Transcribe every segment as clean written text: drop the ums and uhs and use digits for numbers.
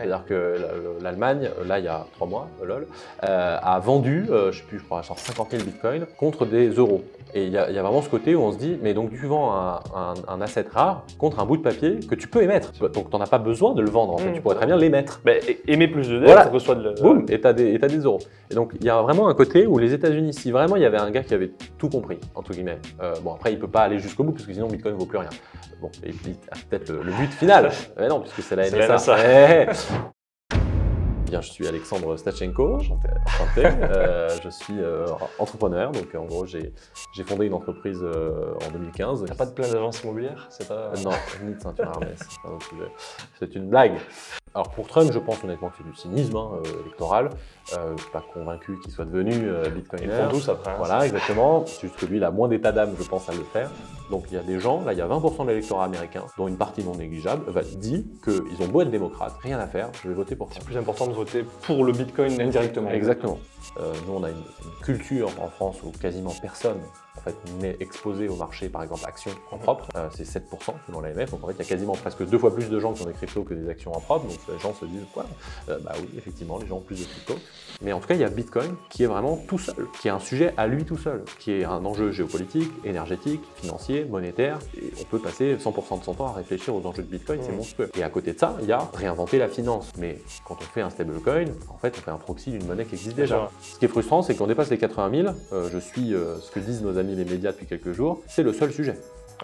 C'est-à-dire que l'Allemagne, là il y a 3 mois, lol, a vendu, je ne sais plus, je crois, genre 50 000 bitcoins contre des euros. Et il y a vraiment ce côté où on se dit, mais donc tu vends un asset rare contre un bout de papier que tu peux émettre. Donc tu n'en as pas besoin de le vendre, en fait, tu pourrais très bien l'émettre. Émet plus de dette, voilà. reçoit de boum, et tu as des euros. Et donc il y a vraiment un côté où les États-Unis, si vraiment il y avait un gars qui avait tout compris, entre guillemets, bon après il ne peut pas aller jusqu'au bout parce que sinon Bitcoin ne vaut plus rien. Bon, et puis peut-être le but final, mais non, puisque c'est la NSA. Bien, je suis Alexandre Stachenko, enchanté. Je suis entrepreneur, donc en gros j'ai fondé une entreprise en 2015. T'as pas de plein d'agences immobilières? Non, ni de ceinture Hermès, c'est un autre sujet. C'est une blague. Alors pour Trump, je pense honnêtement que c'est du cynisme électoral. Je ne suis pas convaincu qu'il soit devenu bitcoiner. Ils font tous après. Voilà, exactement. C'est juste que lui, il a moins d'état d'âme, je pense, à le faire. Donc il y a des gens, là il y a 20% de l'électorat américain, dont une partie non négligeable, dit qu'ils ont beau être démocrates, rien à faire, je vais voter pour Trump. C'est plus important de voter pour le bitcoin indirectement. Exactement. Nous on a une culture en France où quasiment personne en fait, n'est exposé au marché, par exemple actions en propre, c'est 7% selon l'AMF, donc en fait il y a quasiment presque 2 fois plus de gens qui ont des cryptos que des actions en propre, donc les gens se disent quoi bah oui, effectivement, les gens ont plus de cryptos. Mais en tout cas, il y a Bitcoin qui est vraiment tout seul, qui est un sujet à lui tout seul, qui est un enjeu géopolitique, énergétique, financier, monétaire, et on peut passer 100% de son temps à réfléchir aux enjeux de Bitcoin, c'est monstrueux. Et à côté de ça, il y a réinventer la finance, mais quand on fait un stablecoin, en fait on fait un proxy d'une monnaie qui existe déjà. Ce qui est frustrant, c'est qu'on dépasse les 80 000, je suis ce que disent nos amis les médias depuis quelques jours, c'est le seul sujet.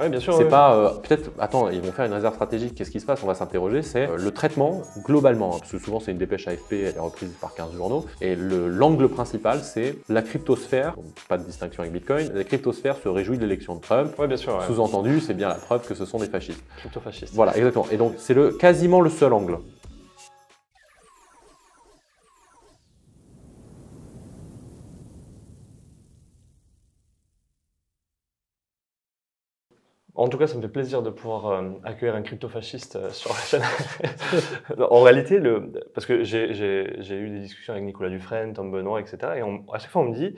Oui, bien sûr. C'est pas, peut-être, attends, ils vont faire une réserve stratégique, qu'est-ce qui se passe? On va s'interroger, c'est le traitement globalement, parce que souvent c'est une dépêche AFP, elle est reprise par 15 journaux, et l'angle principal, c'est la cryptosphère, donc pas de distinction avec Bitcoin, la cryptosphère se réjouit de l'élection de Trump. Oui, bien sûr. Ouais. Sous-entendu, c'est bien la preuve que ce sont des fascistes. Crypto-fascistes. Voilà, exactement. Et donc, c'est quasiment le seul angle. En tout cas, ça me fait plaisir de pouvoir accueillir un crypto-fasciste sur la chaîne. En réalité, parce que j'ai eu des discussions avec Nicolas Dufresne, Tom Benoît, etc. Et à chaque fois, on me dit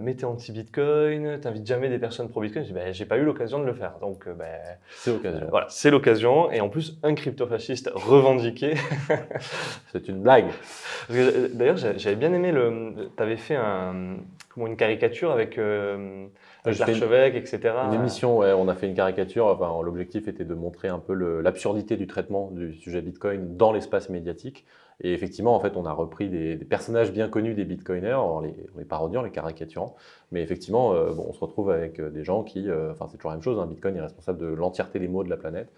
mais t'es anti-Bitcoin, t'invites jamais des personnes pro-Bitcoin. Je dis j'ai pas eu l'occasion de le faire. Donc, c'est l'occasion. Voilà, c'est l'occasion. Et en plus, un crypto-fasciste revendiqué. C'est une blague. D'ailleurs, j'avais bien aimé t'avais fait une caricature avec l'archevêque, etc. Une émission, ouais, on a fait une caricature, enfin, l'objectif était de montrer un peu l'absurdité du traitement du sujet Bitcoin dans l'espace médiatique. Et effectivement, en fait, on a repris des personnages bien connus des Bitcoiners, en les parodiant, les caricaturant. Mais effectivement, bon, on se retrouve avec des gens qui, enfin c'est toujours la même chose, hein, Bitcoin est responsable de l'entièreté des maux de la planète.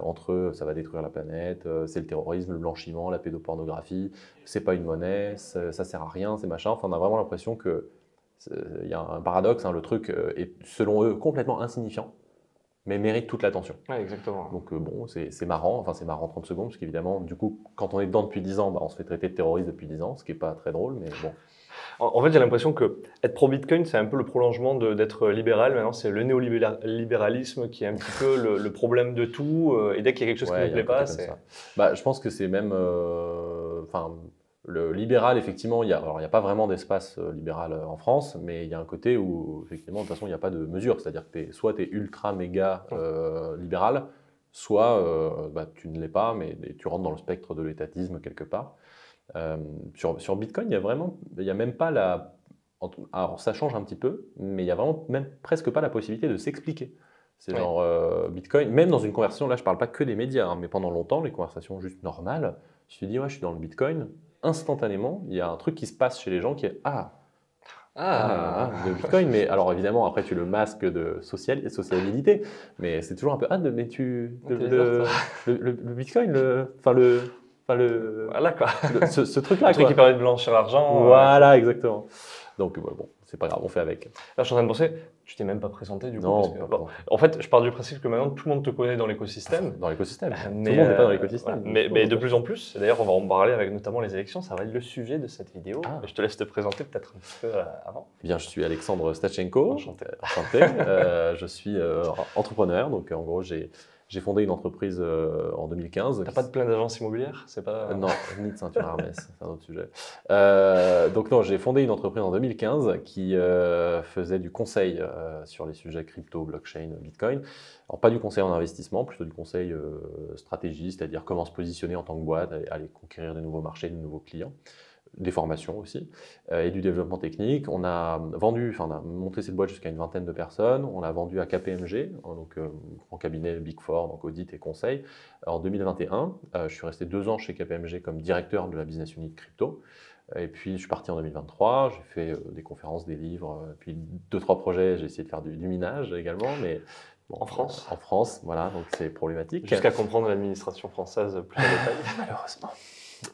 Entre eux, ça va détruire la planète, c'est le terrorisme, le blanchiment, la pédopornographie, c'est pas une monnaie, ça sert à rien, c'est machin. Enfin, on a vraiment l'impression que il y a un paradoxe, hein, le truc est selon eux complètement insignifiant, mais mérite toute l'attention. Ouais, exactement. Donc bon, c'est marrant, enfin c'est marrant 30 secondes, parce qu'évidemment, du coup, quand on est dedans depuis 10 ans, bah, on se fait traiter de terroriste depuis 10 ans, ce qui n'est pas très drôle, mais bon. En fait, j'ai l'impression que être pro-Bitcoin, c'est un peu le prolongement d'être libéral. Maintenant, c'est le néolibéralisme qui est un petit peu le problème de tout. Et dès qu'il y a quelque chose qui ne me plaît pas, c'est... Bah, je pense que c'est même... le libéral, effectivement, il n'y a pas vraiment d'espace libéral en France, mais il y a un côté où, effectivement, de toute façon, il n'y a pas de mesure. C'est-à-dire que soit tu es ultra méga libéral, soit bah, tu ne l'es pas, mais tu rentres dans le spectre de l'étatisme quelque part. Sur Bitcoin, il y a même pas la... Alors ça change un petit peu, mais il n'y a vraiment même presque pas la possibilité de s'expliquer. C'est genre Bitcoin, même dans une conversation, là je ne parle pas que des médias, hein, mais pendant longtemps, les conversations juste normales, je te dis ouais, je suis dans le Bitcoin, instantanément, il y a un truc qui se passe chez les gens qui est le Bitcoin, mais alors évidemment après tu le masques de sociabilité, mais c'est toujours un peu le Bitcoin, voilà quoi. ce truc-là. Le truc qui permet de blanchir l'argent. Voilà, exactement. Donc bon, c'est pas grave, on fait avec. Là, je suis en train de penser, tu t'es même pas présenté du coup. Non, parce que, bon, en fait, je pars du principe que maintenant tout le monde te connaît dans l'écosystème. Dans l'écosystème. Tout le monde n'est pas dans l'écosystème. Voilà. Mais de plus en plus, d'ailleurs, on va en parler avec notamment les élections, ça va être le sujet de cette vidéo. Je te laisse te présenter peut-être un petit peu avant. Bien, je suis Alexandre Stachenko. Enchanté. Je suis entrepreneur, donc en gros, j'ai J'ai fondé une entreprise en 2015. T'as pas de plein d'agences immobilières? C'est pas... Non, ni de ceinture Hermès, c'est un autre sujet. Donc non, j'ai fondé une entreprise en 2015 qui faisait du conseil sur les sujets crypto, blockchain, Bitcoin. Alors pas du conseil en investissement, plutôt du conseil stratégie, c'est-à-dire comment se positionner en tant que boîte, aller conquérir de nouveaux marchés, de nouveaux clients. Des formations aussi, et du développement technique. On a monté cette boîte jusqu'à une vingtaine de personnes. On l'a vendu à KPMG, donc grand cabinet Big Four, donc audit et conseil, en 2021. Je suis resté 2 ans chez KPMG comme directeur de la business unit crypto. Et puis je suis parti en 2023. J'ai fait des conférences, des livres, puis 2-3 projets. J'ai essayé de faire du minage également, mais bon, En France? En France, voilà, donc c'est problématique. Jusqu'à comprendre l'administration française plus en détail. Malheureusement.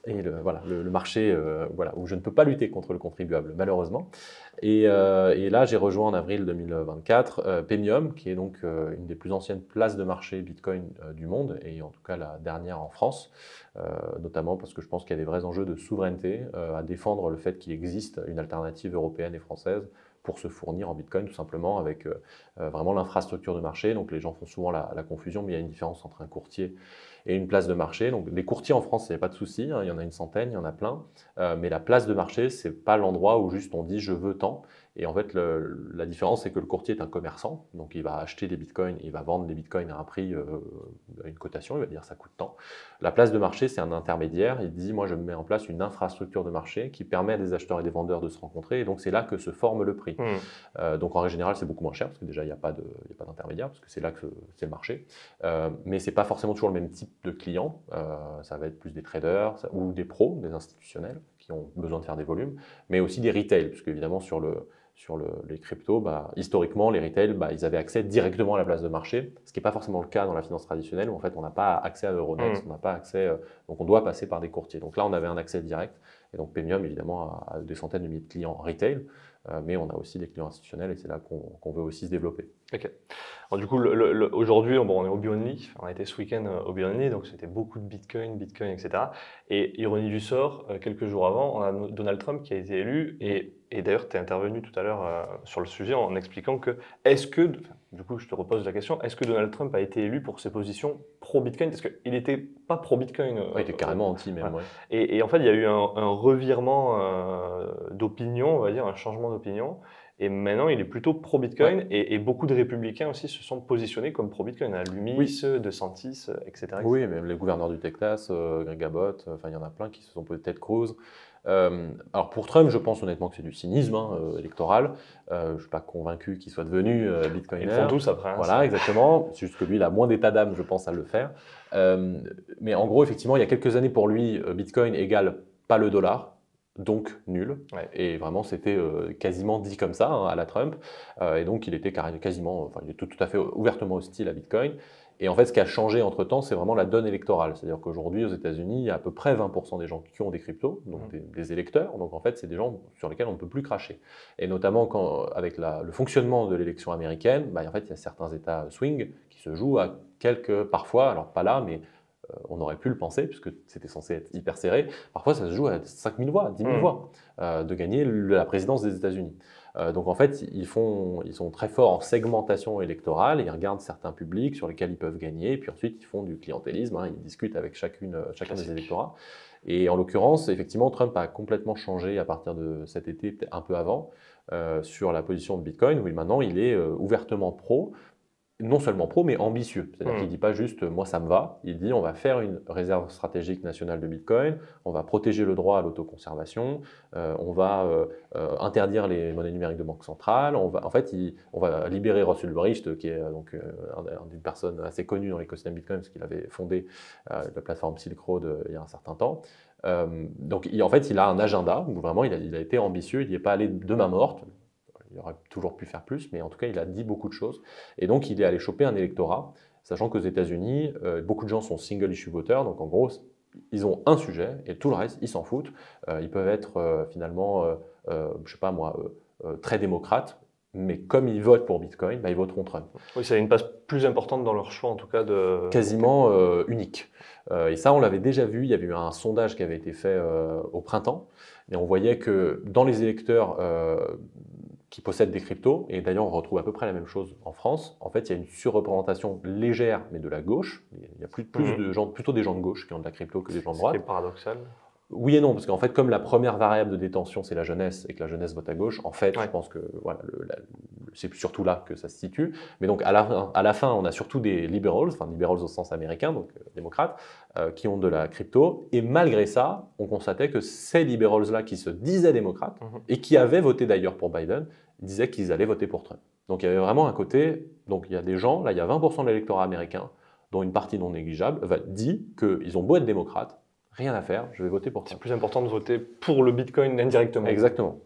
Et le marché où je ne peux pas lutter contre le contribuable, malheureusement. Et là, j'ai rejoint en avril 2024 Paymium, qui est donc une des plus anciennes places de marché Bitcoin du monde, et en tout cas la dernière en France, notamment parce que je pense qu'il y a des vrais enjeux de souveraineté à défendre le fait qu'il existe une alternative européenne et française pour se fournir en Bitcoin, tout simplement, avec vraiment l'infrastructure de marché. Donc les gens font souvent la confusion, mais il y a une différence entre un courtier et une place de marché. Donc les courtiers en France, il n'y a pas de souci, hein, il y en a une centaine, il y en a plein. Mais la place de marché, ce n'est pas l'endroit où juste on dit je veux tant. Et en fait, la différence, c'est que le courtier est un commerçant. Donc il va acheter des bitcoins, il va vendre des bitcoins à un prix, à une cotation, il va dire ça coûte tant. La place de marché, c'est un intermédiaire. Il dit moi je mets en place une infrastructure de marché qui permet à des acheteurs et des vendeurs de se rencontrer. Et donc c'est là que se forme le prix. Donc en règle générale, c'est beaucoup moins cher parce que déjà il n'y a pas d'intermédiaire, parce que c'est là que c'est le marché. Mais ce n'est pas forcément toujours le même type de clients. Ça va être plus des traders ou des pros, des institutionnels qui ont besoin de faire des volumes, mais aussi des retail, puisque évidemment sur les cryptos, historiquement, les retail, ils avaient accès directement à la place de marché, ce qui n'est pas forcément le cas dans la finance traditionnelle, où en fait on n'a pas accès à Euronext, on n'a pas accès, donc on doit passer par des courtiers. Donc là, on avait un accès direct, et donc Paymium, évidemment, a des centaines de milliers de clients retail, mais on a aussi des clients institutionnels, et c'est là qu'on veut aussi se développer. Ok. Alors, du coup, aujourd'hui, on est au Be-Only. On a été ce week-end au Be-Only, donc c'était beaucoup de Bitcoin, etc. Et ironie du sort, quelques jours avant, on a Donald Trump qui a été élu. Et d'ailleurs, tu es intervenu tout à l'heure sur le sujet en expliquant que, du coup, je te repose la question, est-ce que Donald Trump a été élu pour ses positions pro-Bitcoin? Parce qu'il n'était pas pro-Bitcoin. Il était carrément anti même. Voilà. Ouais. Et en fait, il y a eu un revirement d'opinion, on va dire, un changement d'opinion. Et maintenant, il est plutôt pro-Bitcoin, ouais. Et beaucoup de républicains aussi se sont positionnés comme pro-Bitcoin. Loomis, oui. DeSantis, etc. Oui, même les gouverneurs du Texas, Greg Abbott, il y en a plein qui se sont posés Ted Cruz. Alors pour Trump, je pense honnêtement que c'est du cynisme électoral. Je ne suis pas convaincu qu'il soit devenu bitcoiner. Ils font tous après. Hein, voilà, exactement. C'est juste que lui, il a moins d'état d'âme, je pense, à le faire. Mais en gros, effectivement, il y a quelques années pour lui, Bitcoin égale pas le dollar. Donc nul, ouais. Et vraiment c'était quasiment dit comme ça à la Trump, et donc il était quasiment, il est tout à fait ouvertement hostile à Bitcoin. Et en fait, ce qui a changé entre-temps, c'est vraiment la donne électorale. C'est-à-dire qu'aujourd'hui, aux États-Unis, il y a à peu près 20% des gens qui ont des cryptos, donc des électeurs. Donc en fait, c'est des gens sur lesquels on ne peut plus cracher. Et notamment avec le fonctionnement de l'élection américaine, en fait, il y a certains États swing qui se jouent à parfois, alors pas là, mais on aurait pu le penser, puisque c'était censé être hyper serré. Parfois, ça se joue à 5000 voix, 10 000 voix de gagner la présidence des États-Unis. Donc en fait, ils sont très forts en segmentation électorale, ils regardent certains publics sur lesquels ils peuvent gagner, et puis ensuite ils font du clientélisme, ils discutent avec chacun des électorats. Et en l'occurrence, effectivement, Trump a complètement changé à partir de cet été, peut-être un peu avant, sur la position de Bitcoin, où maintenant il est ouvertement pro, non seulement pro, mais ambitieux. C'est-à-dire qu'il ne dit pas juste « moi, ça me va », il dit « on va faire une réserve stratégique nationale de Bitcoin, on va protéger le droit à l'autoconservation, on va interdire les monnaies numériques de banque centrale, on va libérer Russell Bricht, qui est donc une personne assez connue dans l'écosystème Bitcoin, parce qu'il avait fondé la plateforme Silk Road il y a un certain temps. Donc en fait, il a un agenda où vraiment il a été ambitieux, il n'y est pas allé de main morte. Il aurait toujours pu faire plus, mais en tout cas, il a dit beaucoup de choses. Et donc, il est allé choper un électorat, sachant qu'aux États-Unis, beaucoup de gens sont single issue voters. Donc, en gros, ils ont un sujet et tout le reste, ils s'en foutent. Ils peuvent être finalement, je sais pas moi, très démocrates. Mais comme ils votent pour Bitcoin, ils voteront Trump. Oui, c'est une place plus importante dans leur choix, en tout cas. Quasiment unique. Et ça, on l'avait déjà vu. Il y avait eu un sondage qui avait été fait au printemps. Et on voyait que dans les électeurs qui possèdent des cryptos, et d'ailleurs on retrouve à peu près la même chose en France. En fait, il y a une surreprésentation légère, mais de la gauche. Il y a plus de gens, plutôt des gens de gauche qui ont de la crypto que des gens de droite. Ce qui est paradoxal. Oui et non, parce qu'en fait, comme la première variable de détention, c'est la jeunesse, et que la jeunesse vote à gauche, en fait, je pense que voilà, c'est surtout là que ça se situe. Mais donc, à la fin, on a surtout des liberals, enfin liberals au sens américain, donc démocrates, qui ont de la crypto. Et malgré ça, on constatait que ces liberals-là, qui se disaient démocrates, et qui avaient voté d'ailleurs pour Biden, disaient qu'ils allaient voter pour Trump. Donc, il y avait vraiment un côté, donc il y a des gens, là, il y a 20% de l'électorat américain, dont une partie non négligeable, dit qu'ils ont beau être démocrates, rien à faire, je vais voter pour Trump. C'est plus important de voter pour le Bitcoin indirectement. Exactement.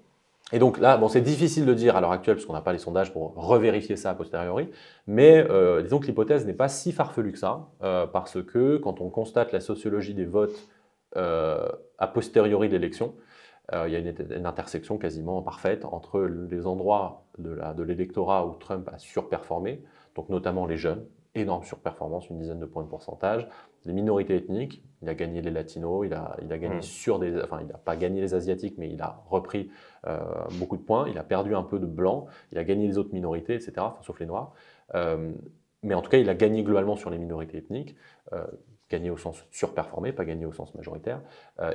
Et donc là, bon, c'est difficile de dire à l'heure actuelle, parce qu'on n'a pas les sondages pour revérifier ça a posteriori, mais disons que l'hypothèse n'est pas si farfelue que ça, parce que quand on constate la sociologie des votes a posteriori de l'élection, il y a une intersection quasiment parfaite entre les endroits de l'électorat où Trump a surperformé, donc notamment les jeunes, énorme surperformance, une dizaine de points de pourcentage. Les minorités ethniques, il a gagné les latinos, il a gagné enfin il n'a pas gagné les asiatiques, mais il a repris beaucoup de points, il a perdu un peu de blanc, il a gagné les autres minorités, etc., enfin, sauf les noirs. Mais en tout cas, il a gagné globalement sur les minorités ethniques, gagné au sens surperformé, pas gagné au sens majoritaire,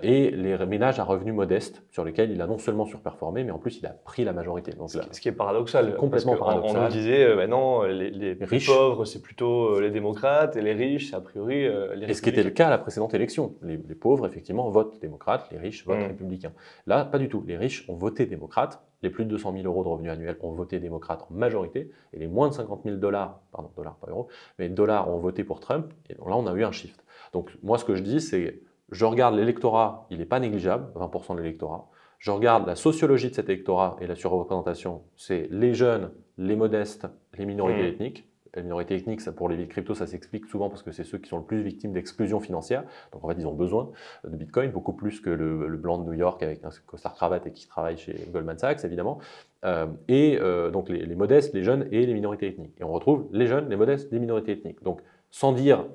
et les ménages à revenus modestes, sur lesquels il a non seulement surperformé, mais en plus il a pris la majorité. Donc, ce qui est paradoxal, complètement paradoxal. On nous disait, non, les riches, pauvres, c'est plutôt les démocrates, et les riches, c'est a priori les républicains. Et ce qui était le cas à la précédente élection. Les pauvres, effectivement, votent démocrates, les riches votent républicains. Là, pas du tout. Les riches ont voté démocrate, les plus de 200 000 euros de revenus annuels ont voté démocrate en majorité, et les moins de 50 000 dollars, pardon, dollars, pas euros, mais dollars ont voté pour Trump, et donc là, on a eu un shift. Donc, moi, ce que je dis, c'est, je regarde l'électorat, il n'est pas négligeable, 20% de l'électorat. Je regarde la sociologie de cet électorat et la surreprésentation, c'est les jeunes, les modestes, les minorités ethniques. Les minorités ethniques, ça, pour les cryptos, ça s'explique souvent parce que c'est ceux qui sont le plus victimes d'exclusion financière. Donc en fait, ils ont besoin de Bitcoin, beaucoup plus que le blanc de New York avec un costard-cravate et qui travaille chez Goldman Sachs, évidemment. Donc les modestes, les jeunes et les minorités ethniques. Et on retrouve les jeunes, les modestes, les minorités ethniques. Donc sans dire,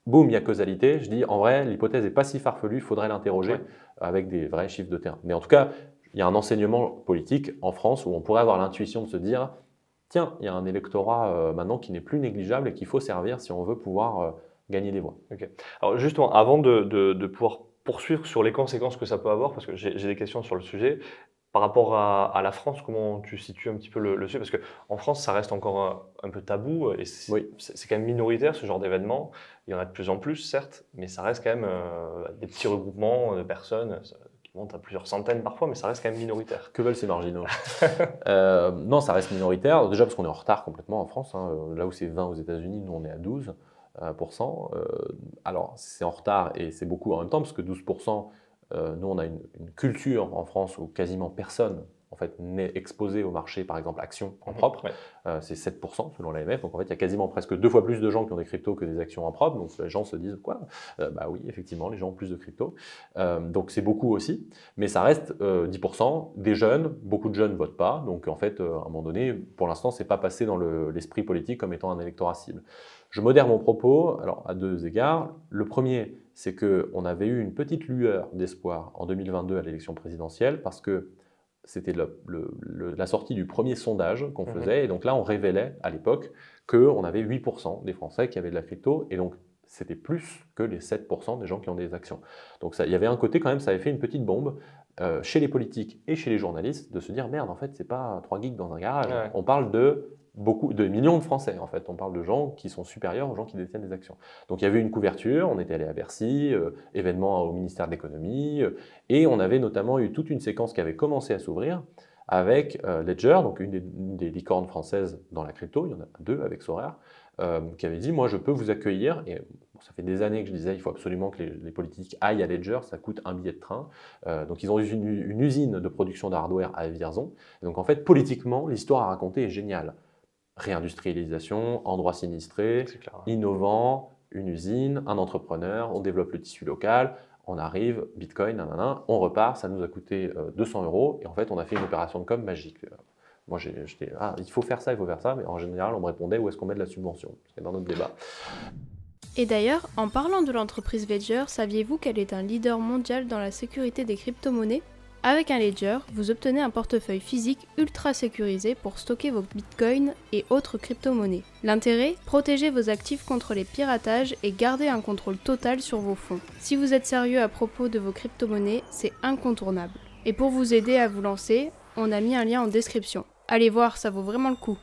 boum, il y a causalité, je dis, en vrai, l'hypothèse n'est pas si farfelue, il faudrait l'interroger avec des vrais chiffres de terrain. Mais en tout cas, il y a un enseignement politique en France où on pourrait avoir l'intuition de se dire, tiens, il y a un électorat maintenant qui n'est plus négligeable et qu'il faut servir si on veut pouvoir gagner des voix. Okay. Alors justement, avant de pouvoir poursuivre sur les conséquences que ça peut avoir, parce que j'ai des questions sur le sujet, par rapport à la France, comment tu situes un petit peu le sujet? Parce qu'en France, ça reste encore un peu tabou et c'est quand même minoritaire ce genre d'événement. Il y en a de plus en plus, certes, mais ça reste quand même des petits regroupements de personnes. Qui monte à plusieurs centaines parfois, mais ça reste quand même minoritaire. Que veulent ces marginaux? Non, ça reste minoritaire, déjà parce qu'on est en retard complètement en France. Hein. Là où c'est 20 aux États-Unis, nous on est à 12%. Alors c'est en retard et c'est beaucoup en même temps, parce que 12%, nous on a une culture en France où quasiment personne en fait, n'est exposé au marché, par exemple, actions en propre. C'est 7% selon l'AMF. Donc en fait, il y a quasiment presque 2 fois plus de gens qui ont des cryptos que des actions en propre. Donc les gens se disent quoi? Bah oui, effectivement, les gens ont plus de cryptos. Donc c'est beaucoup aussi. Mais ça reste 10%. Des jeunes, beaucoup de jeunes ne votent pas. Donc en fait, à un moment donné, pour l'instant, ce n'est pas passé dans l'esprit politique comme étant un électorat cible. Je modère mon propos alors, à 2 égards. Le premier, c'est qu'on avait eu une petite lueur d'espoir en 2022 à l'élection présidentielle parce que c'était la sortie du premier sondage qu'on faisait. Et donc là, on révélait à l'époque qu'on avait 8% des Français qui avaient de la crypto. Et donc, c'était plus que les 7% des gens qui ont des actions. Donc il y avait un côté quand même, ça avait fait une petite bombe chez les politiques et chez les journalistes de se dire « Merde, en fait, c'est pas 3 geeks dans un garage. On parle de millions de Français, en fait. On parle de gens qui sont supérieurs aux gens qui détiennent des actions. » Donc il y avait une couverture, on était allé à Bercy, événement au ministère de l'économie, et on avait notamment eu toute une séquence qui avait commencé à s'ouvrir avec Ledger, donc une des licornes françaises dans la crypto, il y en a 2 avec Sorare, qui avait dit « Moi, je peux vous accueillir. » Et ça fait des années que je disais, il faut absolument que les politiques aillent à Ledger, ça coûte un billet de train. Donc ils ont eu une usine de production de hardware à Vierzon. Et donc en fait, politiquement, l'histoire à raconter est géniale. Réindustrialisation, endroit sinistré, innovant, une usine, un entrepreneur, on développe le tissu local, on arrive, Bitcoin, nanana, on repart, ça nous a coûté 200 €, et en fait on a fait une opération de com magique. Moi j'étais, il faut faire ça, mais en général on me répondait où est-ce qu'on met de la subvention, c'est dans notre débat. Et d'ailleurs, en parlant de l'entreprise Ledger, saviez-vous qu'elle est un leader mondial dans la sécurité des crypto-monnaies? Avec un ledger, vous obtenez un portefeuille physique ultra sécurisé pour stocker vos bitcoins et autres crypto-monnaies. L'intérêt, protéger vos actifs contre les piratages et garder un contrôle total sur vos fonds. Si vous êtes sérieux à propos de vos crypto-monnaies, c'est incontournable. Et pour vous aider à vous lancer, on a mis un lien en description. Allez voir, ça vaut vraiment le coup.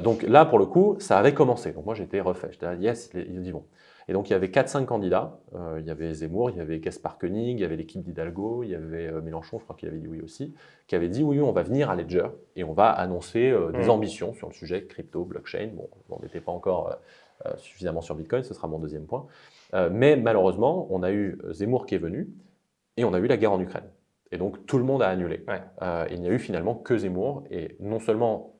Donc là, pour le coup, ça avait commencé. Donc moi, j'étais refait. J'étais là, yes, ils y vont. Et donc, il y avait 4-5 candidats. Il y avait Zemmour, il y avait Gaspard-Koenig, il y avait l'équipe d'Hidalgo, il y avait Mélenchon, je crois qu'il avait dit oui aussi, qui avait dit oui, on va venir à Ledger et on va annoncer des ambitions sur le sujet crypto, blockchain. Bon, on n'était pas encore suffisamment sur Bitcoin, ce sera mon deuxième point. Mais malheureusement, on a eu Zemmour qui est venu et on a eu la guerre en Ukraine. Et donc, tout le monde a annulé. Ouais. Il n'y a eu finalement que Zemmour. Et non seulement,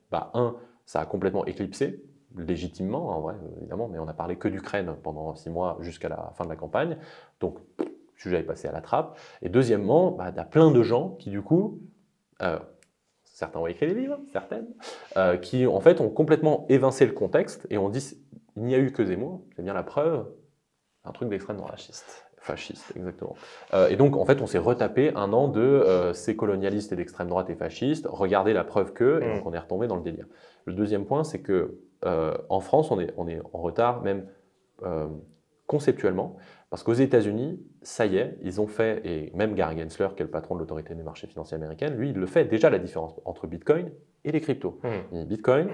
ça a complètement éclipsé, légitimement en vrai, évidemment, mais on n'a parlé que d'Ukraine pendant 6 mois jusqu'à la fin de la campagne. Donc, le sujet est passé à la trappe. Et deuxièmement, il y a plein de gens qui, du coup, certains ont écrit des livres, certaines, qui, en fait, ont complètement évincé le contexte et ont dit il n'y a eu que Zemmour, c'est bien la preuve, un truc d'extrême droite. Fasciste, exactement. Et donc, en fait, on s'est retapé un an de c'est colonialiste et d'extrême droite et fasciste, regardez la preuve que, et donc on est retombé dans le délire. Le deuxième point, c'est que en France, on est en retard, même conceptuellement, parce qu'aux États-Unis, ça y est, ils ont fait, et même Gary Gensler, qui est le patron de l'autorité des marchés financiers américaine, lui, il le fait déjà la différence entre Bitcoin et les cryptos. Et Bitcoin,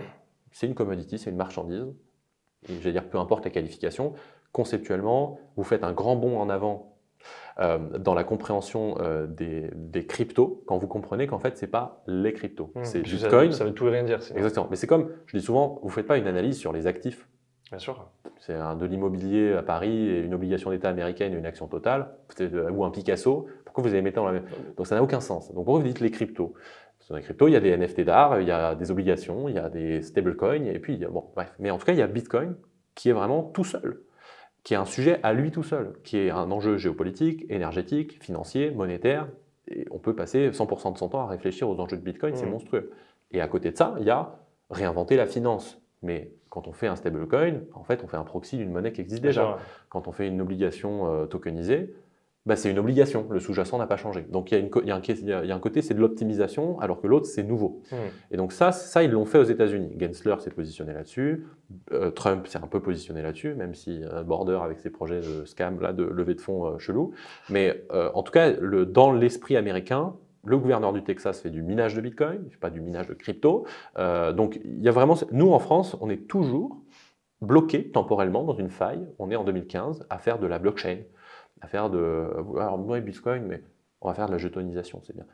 c'est une commodity, c'est une marchandise, et j'allais dire peu importe la qualification, conceptuellement, vous faites un grand bond en avant dans la compréhension des cryptos, quand vous comprenez qu'en fait, ce n'est pas les cryptos, c'est Bitcoin. Ça veut tout et rien dire. Sinon. Exactement. Mais c'est comme, je dis souvent, vous ne faites pas une analyse sur les actifs. Bien sûr. C'est de l'immobilier à Paris et une obligation d'État américaine et une action totale, ou un Picasso. Pourquoi vous les mettez dans la même... Donc ça n'a aucun sens. Donc pourquoi vous dites les cryptos? Dans les cryptos, il y a des NFT d'art, il y a des obligations, il y a des stablecoins, et puis, bon, bref. Mais en tout cas, il y a Bitcoin qui est vraiment tout seul, qui est un sujet à lui tout seul, qui est un enjeu géopolitique, énergétique, financier, monétaire, et on peut passer 100% de son temps à réfléchir aux enjeux de Bitcoin, c'est monstrueux. Et à côté de ça, il y a réinventer la finance. Mais quand on fait un stablecoin, en fait, on fait un proxy d'une monnaie qui existe déjà. Quand on fait une obligation tokenisée, c'est une obligation, le sous-jacent n'a pas changé. Donc il y a un côté, c'est de l'optimisation, alors que l'autre, c'est nouveau. Et donc ça, ils l'ont fait aux États-Unis. Gensler s'est positionné là-dessus, Trump s'est un peu positionné là-dessus, même si Border avec ses projets de scam, là, de levée de fonds chelou. Mais en tout cas, dans l'esprit américain, le gouverneur du Texas fait du minage de Bitcoin, il ne fait pas du minage de crypto. Donc il y a vraiment, nous en France, on est toujours bloqué temporellement dans une faille, on est en 2015, à faire de la blockchain. À faire alors moi Bitcoin, mais on va faire de la jetonisation, c'est bien.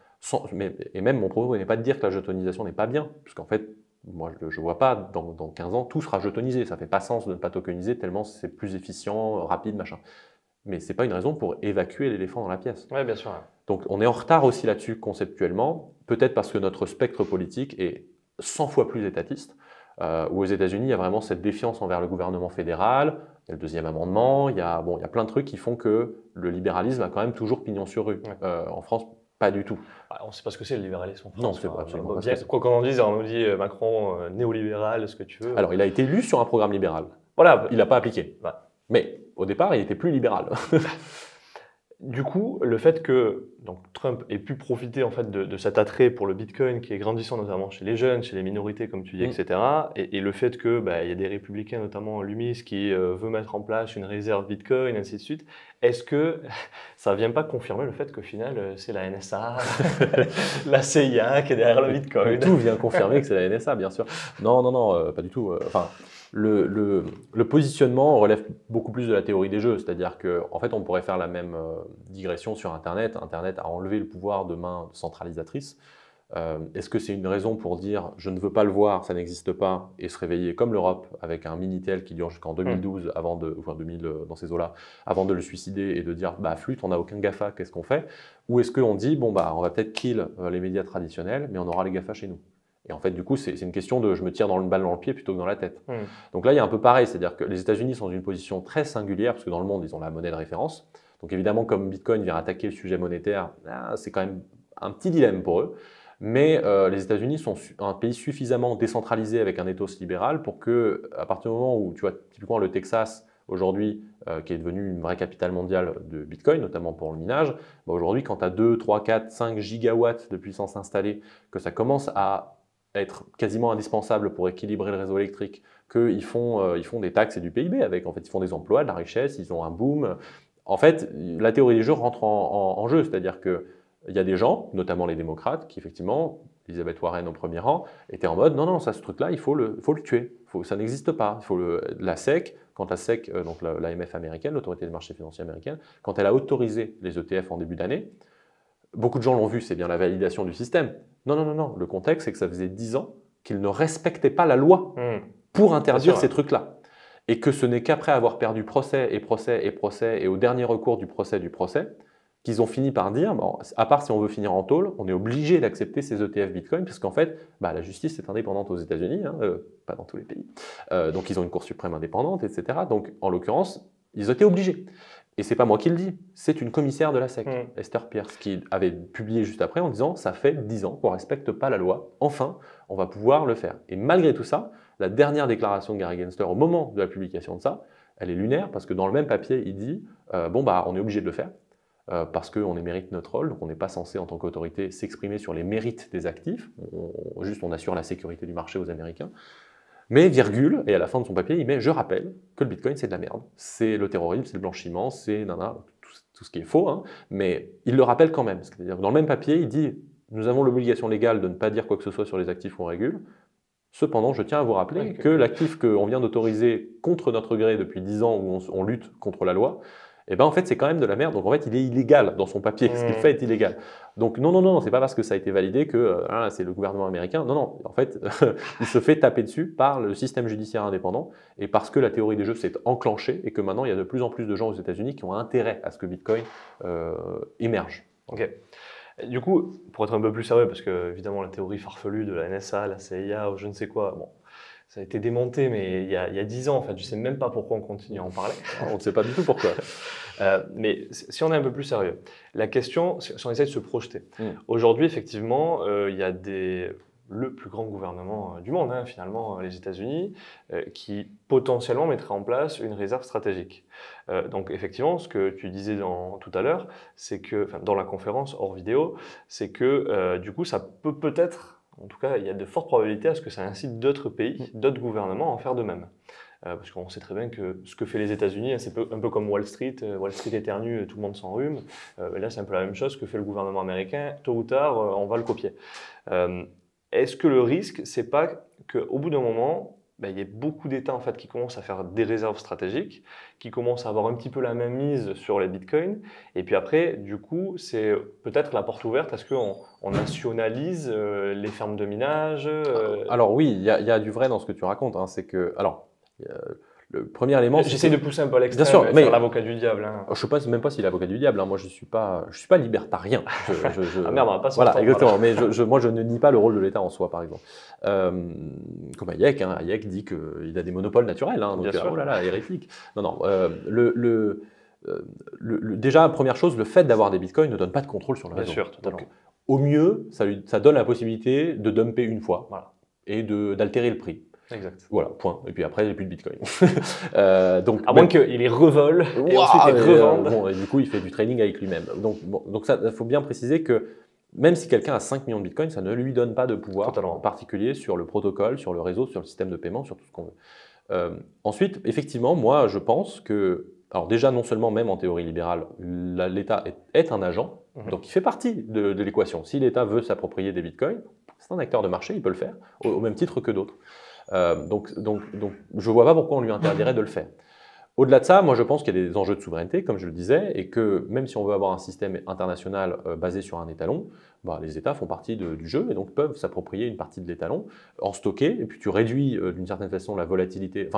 Et même mon propos n'est pas de dire que la jetonisation n'est pas bien, parce qu'en fait, moi je ne vois pas, dans 15 ans, tout sera jetonisé, ça ne fait pas sens de ne pas tokeniser, tellement c'est plus efficient, rapide, machin. Mais ce n'est pas une raison pour évacuer l'éléphant dans la pièce. Oui, bien sûr. Donc on est en retard aussi là-dessus conceptuellement, peut-être parce que notre spectre politique est 100 fois plus étatiste, où aux États-Unis, il y a vraiment cette défiance envers le gouvernement fédéral, il y a le deuxième amendement, il y a plein de trucs qui font que le libéralisme a quand même toujours pignon sur rue. En France, pas du tout. On ne sait pas ce que c'est le libéralisme en France. Non, c'est absolument pas. Quoi qu'on en dise, on nous dit Macron néolibéral, ce que tu veux. Alors, il a été élu sur un programme libéral. Voilà. Il n'a pas appliqué. Ouais. Mais au départ, il était plus libéral. Du coup, le fait que Trump ait pu profiter en fait de cet attrait pour le Bitcoin qui est grandissant notamment chez les jeunes, chez les minorités comme tu dis, etc. Et le fait que y a des républicains, notamment Loomis, qui veut mettre en place une réserve Bitcoin, ainsi de suite. Est-ce que ça ne vient pas confirmer le fait qu'au final, c'est la NSA, la CIA qui est derrière le Bitcoin? Tout vient confirmer que c'est la NSA, bien sûr. Non, pas du tout. Le positionnement relève beaucoup plus de la théorie des jeux, c'est-à-dire qu'en fait, on pourrait faire la même digression sur Internet. Internet a enlevé le pouvoir de main centralisatrice. Est-ce que c'est une raison pour dire « je ne veux pas le voir, ça n'existe pas » et se réveiller comme l'Europe avec un Minitel qui dure jusqu'en 2012, enfin 2000 dans ces eaux-là, avant de le suicider et de dire « flûte, on n'a aucun GAFA, qu'est-ce qu'on fait ?» Ou est-ce qu'on dit « on va peut-être kill les médias traditionnels, mais on aura les GAFA chez nous ?» Et en fait, du coup, c'est une question de je me tire dans le balle dans le pied plutôt que dans la tête. Donc là, il y a un peu pareil, c'est-à-dire que les États-Unis sont dans une position très singulière, parce que dans le monde, ils ont la monnaie de référence. Donc évidemment, comme Bitcoin vient attaquer le sujet monétaire, c'est quand même un petit dilemme pour eux. Mais les États-Unis sont un pays suffisamment décentralisé avec un ethos libéral pour que, à partir du moment où, tu vois, typiquement le Texas aujourd'hui, qui est devenue une vraie capitale mondiale de Bitcoin, notamment pour le minage, aujourd'hui, quand tu as 2, 3, 4, 5 gigawatts de puissance installée, que ça commence à être quasiment indispensable pour équilibrer le réseau électrique, qu'ils font des taxes et du PIB avec, en fait, ils font des emplois, de la richesse, ils ont un boom. En fait, la théorie des jeux rentre en jeu, c'est-à-dire qu'il y a des gens, notamment les démocrates, qui effectivement, Elizabeth Warren au premier rang, étaient en mode non, ça, ce truc-là, il faut le tuer, ça n'existe pas. Il faut la SEC, quand la SEC, donc l'AMF américaine, l'autorité des marchés financiers américaine, quand elle a autorisé les ETF en début d'année, beaucoup de gens l'ont vu, c'est bien la validation du système. Non, le contexte, c'est que ça faisait 10 ans qu'ils ne respectaient pas la loi pour interdire ces trucs-là. Et que ce n'est qu'après avoir perdu procès, et au dernier recours du procès, qu'ils ont fini par dire, bon, à part si on veut finir en tôle, on est obligé d'accepter ces ETF Bitcoin, parce qu'en fait, la justice est indépendante aux États-Unis, pas dans tous les pays. Donc ils ont une Cour suprême indépendante, etc. Donc en l'occurrence, ils étaient obligés. Et c'est pas moi qui le dis, c'est une commissaire de la SEC, Esther Pierce, qui avait publié juste après en disant « ça fait 10 ans qu'on ne respecte pas la loi, enfin, on va pouvoir le faire ». Et malgré tout ça, la dernière déclaration de Gary Gensler au moment de la publication de ça, elle est lunaire parce que dans le même papier, il dit « on est obligé de le faire ». Parce qu'on mérite notre rôle, donc on n'est pas censé en tant qu'autorité s'exprimer sur les mérites des actifs, on assure la sécurité du marché aux Américains. Mais virgule, et à la fin de son papier, il met « je rappelle que le Bitcoin c'est de la merde, c'est le terrorisme, c'est le blanchiment, c'est tout ce qui est faux, hein, mais il le rappelle quand même. C'est-à-dire que dans le même papier, il dit « nous avons l'obligation légale de ne pas dire quoi que ce soit sur les actifs qu'on régule, cependant je tiens à vous rappeler que l'actif qu'on vient d'autoriser contre notre gré depuis 10 ans où on lutte contre la loi, et en fait c'est quand même de la merde, donc en fait il est illégal dans son papier, ce qu'il fait est illégal. Donc non, c'est pas parce que ça a été validé que c'est le gouvernement américain, non, en fait il se fait taper dessus par le système judiciaire indépendant et parce que la théorie des jeux s'est enclenchée et que maintenant il y a de plus en plus de gens aux États-Unis qui ont intérêt à ce que Bitcoin émerge. Ok. Du coup, pour être un peu plus sérieux, parce que évidemment la théorie farfelue de la NSA, la CIA ou je ne sais quoi, bon, ça a été démonté, mais il y a 10 ans, en fait. Je ne sais même pas pourquoi on continue à en parler. On ne sait pas du tout pourquoi. Mais si on est un peu plus sérieux, la question, si on essaie de se projeter, aujourd'hui, effectivement, il y a le plus grand gouvernement du monde, finalement, les États-Unis, qui potentiellement mettrait en place une réserve stratégique. Donc, effectivement, ce que tu disais tout à l'heure, c'est que, dans la conférence hors vidéo, c'est que, du coup, ça peut-être... En tout cas, il y a de fortes probabilités à ce que ça incite d'autres pays, d'autres gouvernements à en faire de même. Parce qu'on sait très bien que ce que fait les États-Unis, c'est un peu comme Wall Street. Wall Street éternue, tout le monde s'enrhume. Là, c'est un peu la même chose que fait le gouvernement américain. Tôt ou tard, on va le copier. Est-ce que le risque, c'est pas qu'au bout d'un moment, il y a beaucoup d'États en fait, qui commencent à faire des réserves stratégiques, qui commencent à avoir un petit peu la même mise sur les bitcoins, et puis après, du coup, c'est peut-être la porte ouverte à ce qu'on nationalise les fermes de minage. Alors oui, il y a du vrai dans ce que tu racontes. C'est que, le premier élément, j'essaie de pousser un peu à l'extrême, bien sûr, mais faire l'avocat du diable. Je ne sais même pas s'il est l'avocat du diable. Moi, je suis pas libertarien. Ah merde, on va pas s'en voilà, exactement. Mais moi, je ne nie pas le rôle de l'État en soi, par exemple. Comme Hayek, Hayek dit qu'il a des monopoles naturels. Donc, oh là là, hérétique. Non. Déjà, première chose, le fait d'avoir des bitcoins ne donne pas de contrôle sur le réseau. Bien sûr, totalement. Donc, au mieux, ça donne la possibilité de dumper une fois et d'altérer le prix. Exact. Voilà, point. Et puis après, il n'y a plus de bitcoin. À moins qu'il les revole et ensuite il revende. Et du coup, il fait du trading avec lui-même. Donc ça, il faut bien préciser que même si quelqu'un a 5 millions de bitcoins, ça ne lui donne pas de pouvoir particulier sur le protocole, sur le réseau, sur le système de paiement, sur tout ce qu'on veut. Ensuite, effectivement, moi, je pense que, alors déjà, non seulement même en théorie libérale, l'État est un agent, donc il fait partie de l'équation. Si l'État veut s'approprier des bitcoins, c'est un acteur de marché, il peut le faire, au même titre que d'autres. Donc, je ne vois pas pourquoi on lui interdirait de le faire. Au-delà de ça, moi je pense qu'il y a des enjeux de souveraineté, comme je le disais, et que même si on veut avoir un système international basé sur un étalon, les États font partie du jeu et donc peuvent s'approprier une partie de l'étalon, en stocker, et puis tu réduis d'une certaine façon la vélocité de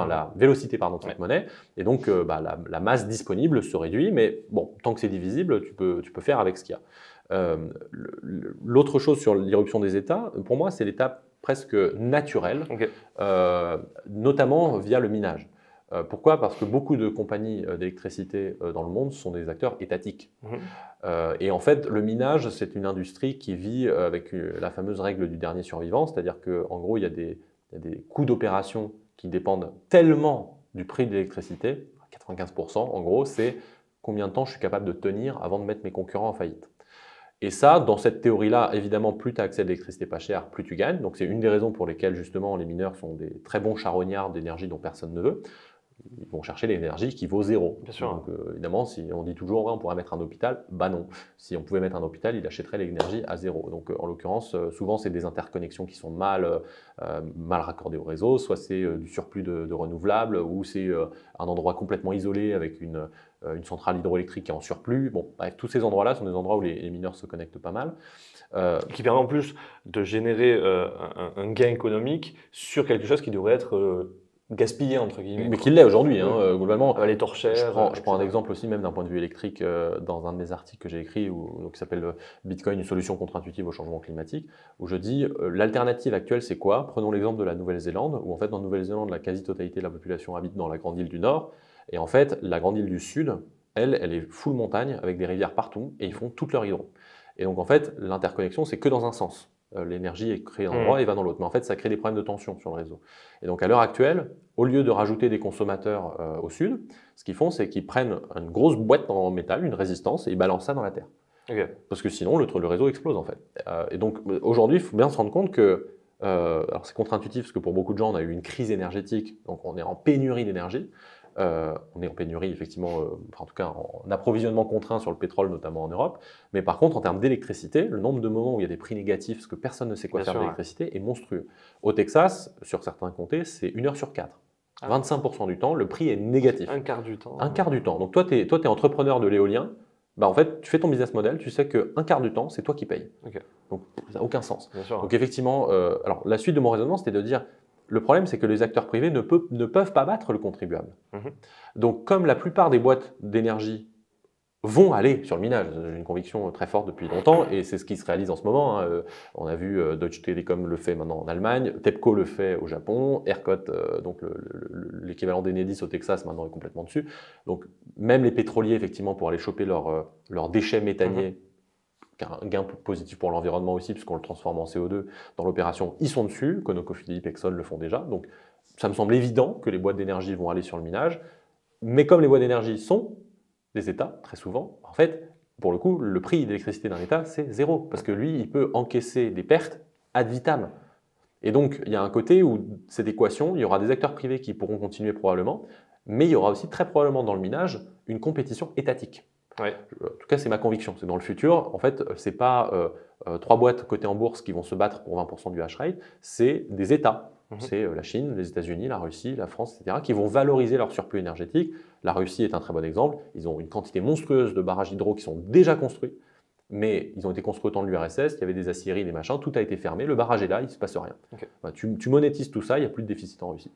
cette monnaie, et donc la masse disponible se réduit, mais bon, tant que c'est divisible, tu peux faire avec ce qu'il y a. L'autre chose sur l'irruption des États, pour moi, c'est l'étape presque naturelle, notamment via le minage. Pourquoi ? Parce que beaucoup de compagnies d'électricité dans le monde sont des acteurs étatiques. Et en fait, le minage, c'est une industrie qui vit avec la fameuse règle du dernier survivant, c'est-à-dire qu'en gros, il y a des coûts d'opération qui dépendent tellement du prix de l'électricité, 95% en gros, c'est combien de temps je suis capable de tenir avant de mettre mes concurrents en faillite. Et ça, dans cette théorie-là, évidemment, plus tu as accès à de l'électricité pas chère, plus tu gagnes. Donc c'est une des raisons pour lesquelles justement les mineurs sont des très bons charognards d'énergie dont personne ne veut. Ils vont chercher l'énergie qui vaut zéro. Bien sûr. Donc évidemment, si on dit toujours ouais, on pourrait mettre un hôpital, bah non. Si on pouvait mettre un hôpital, il achèterait l'énergie à zéro. Donc en l'occurrence, souvent c'est des interconnexions qui sont mal raccordées au réseau, soit c'est du surplus de renouvelables, ou c'est un endroit complètement isolé avec une centrale hydroélectrique qui est en surplus. Bon, bref, tous ces endroits-là sont des endroits où les mineurs se connectent pas mal. Qui permet en plus de générer un gain économique sur quelque chose qui devrait être gaspillé, entre guillemets. Mais qui l'est aujourd'hui, hein, globalement. Les torchères. Je prends un exemple aussi, même d'un point de vue électrique, dans un de mes articles que j'ai écrit, qui s'appelle Bitcoin, une solution contre-intuitive au changement climatique, où je dis l'alternative actuelle, c'est quoi? Prenons l'exemple de la Nouvelle-Zélande, où en fait, dans la Nouvelle-Zélande, la quasi-totalité de la population habite dans la grande île du Nord, et en fait, la grande île du Sud, elle est full montagne, avec des rivières partout, et ils font toute leur hydro. Et donc, en fait, l'interconnexion, c'est que dans un sens. L'énergie est créée dans un endroit et va dans l'autre. Mais en fait, ça crée des problèmes de tension sur le réseau. Et donc, à l'heure actuelle, au lieu de rajouter des consommateurs au sud, ce qu'ils font, c'est qu'ils prennent une grosse boîte en métal, une résistance, et ils balancent ça dans la terre. Okay. Parce que sinon, le réseau explose, en fait. Et donc, aujourd'hui, il faut bien se rendre compte que, alors c'est contre-intuitif, parce que pour beaucoup de gens, on a eu une crise énergétique, donc on est en pénurie d'énergie. On est en pénurie, effectivement, en tout cas en approvisionnement contraint sur le pétrole, notamment en Europe. Mais par contre, en termes d'électricité, le nombre de moments où il y a des prix négatifs, parce que personne ne sait quoi faire d'électricité, est monstrueux. Au Texas, sur certains comtés, c'est 1 heure sur 4. 25% du temps, le prix est négatif. Un quart du temps. Un quart du temps. Donc toi, tu es entrepreneur de l'éolien. Bah, en fait, tu fais ton business model, tu sais qu'un quart du temps, c'est toi qui payes. Okay. Donc ça n'a aucun sens. Bien sûr. Donc effectivement, alors la suite de mon raisonnement, c'était de dire, le problème, c'est que les acteurs privés ne peuvent pas battre le contribuable. Donc, comme la plupart des boîtes d'énergie vont aller sur le minage, j'ai une conviction très forte depuis longtemps, et c'est ce qui se réalise en ce moment. Hein. On a vu Deutsche Telekom le fait maintenant en Allemagne, TEPCO le fait au Japon, ERCOT, donc l'équivalent d'Enedis au Texas, maintenant est complètement dessus. Donc, même les pétroliers, effectivement, pour aller choper leurs déchets méthaniers, un gain positif pour l'environnement aussi, puisqu'on le transforme en CO2 dans l'opération, ils sont dessus, ConocoPhillips, Exxon le font déjà. Donc, ça me semble évident que les boîtes d'énergie vont aller sur le minage. Mais comme les boîtes d'énergie sont des États, très souvent, en fait, pour le coup, le prix d'électricité d'un État, c'est zéro. Parce que lui, il peut encaisser des pertes ad vitam. Et donc, il y a un côté où cette équation, il y aura des acteurs privés qui pourront continuer probablement, mais il y aura aussi très probablement dans le minage une compétition étatique. Ouais. En tout cas, c'est ma conviction. C'est dans le futur, en fait, ce n'est pas 3 boîtes cotées en bourse qui vont se battre pour 20% du hash rate, c'est des États. C'est la Chine, les États-Unis, la Russie, la France, etc., qui vont valoriser leur surplus énergétique. La Russie est un très bon exemple. Ils ont une quantité monstrueuse de barrages hydro qui sont déjà construits, mais ils ont été construits au temps de l'URSS, il y avait des aciéries, des machins, tout a été fermé, le barrage est là, il ne se passe rien. Okay. Bah, tu monétises tout ça, il n'y a plus de déficit en Russie.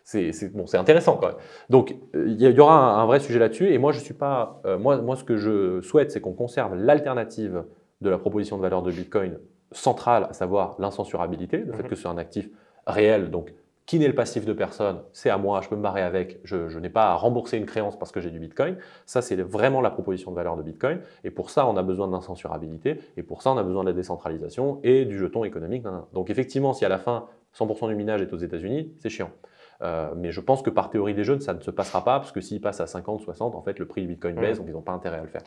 C'est intéressant quand même. Donc, il y aura un vrai sujet là-dessus. Et moi, je suis pas. Moi, ce que je souhaite, c'est qu'on conserve l'alternative de la proposition de valeur de Bitcoin centrale, à savoir l'incensurabilité, le fait que c'est un actif réel. Donc, qui n'est le passif de personne, c'est à moi, je peux me barrer avec. Je n'ai pas à rembourser une créance parce que j'ai du Bitcoin. Ça, c'est vraiment la proposition de valeur de Bitcoin. Et pour ça, on a besoin de l'incensurabilité. Et pour ça, on a besoin de la décentralisation et du jeton économique. Donc, effectivement, si à la fin, 100% du minage est aux États-Unis, c'est chiant. Mais je pense que par théorie des jeux, ça ne se passera pas, parce que s'il passe à 50, 60, en fait, le prix du Bitcoin baisse, donc ils n'ont pas intérêt à le faire.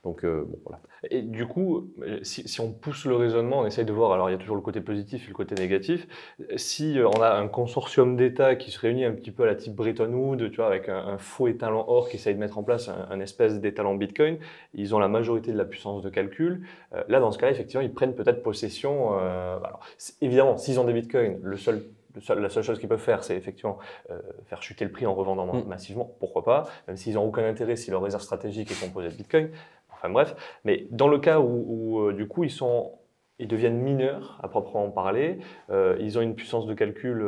Donc, bon, voilà. Et du coup, si on pousse le raisonnement, on essaye de voir, alors il y a toujours le côté positif et le côté négatif. Si on a un consortium d'États qui se réunit un petit peu à la type Bretton Woods, tu vois, avec un faux étalon or qui essaye de mettre en place un espèce d'étalon Bitcoin, ils ont la majorité de la puissance de calcul. Là, dans ce cas-là, effectivement, ils prennent peut-être possession. Alors, évidemment, s'ils ont des Bitcoins, la seule chose qu'ils peuvent faire, c'est effectivement faire chuter le prix en revendant massivement, pourquoi pas, même s'ils n'ont aucun intérêt si leur réserve stratégique est composée de Bitcoin. Enfin bref, mais dans le cas où du coup ils deviennent mineurs à proprement parler, ils ont une puissance de calcul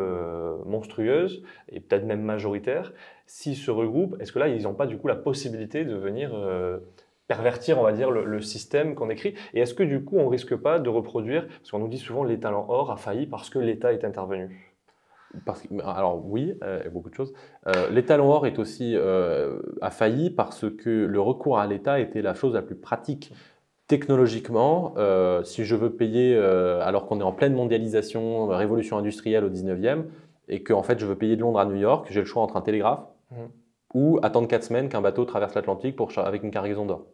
monstrueuse et peut-être même majoritaire, s'ils se regroupent, est-ce que là ils n'ont pas du coup la possibilité de venir pervertir, on va dire, le système qu'on écrit? Et est-ce que du coup on risque pas de reproduire, parce qu'on nous dit souvent l'étalon or a failli parce que l'État est intervenu? Alors oui, beaucoup de choses. L'étalon or est aussi a failli parce que le recours à l'État était la chose la plus pratique. Technologiquement, si je veux payer, alors qu'on est en pleine mondialisation, révolution industrielle au 19e, et que en fait, je veux payer de Londres à New York, j'ai le choix entre un télégraphe ou attendre 4 semaines qu'un bateau traverse l'Atlantique avec une cargaison d'or.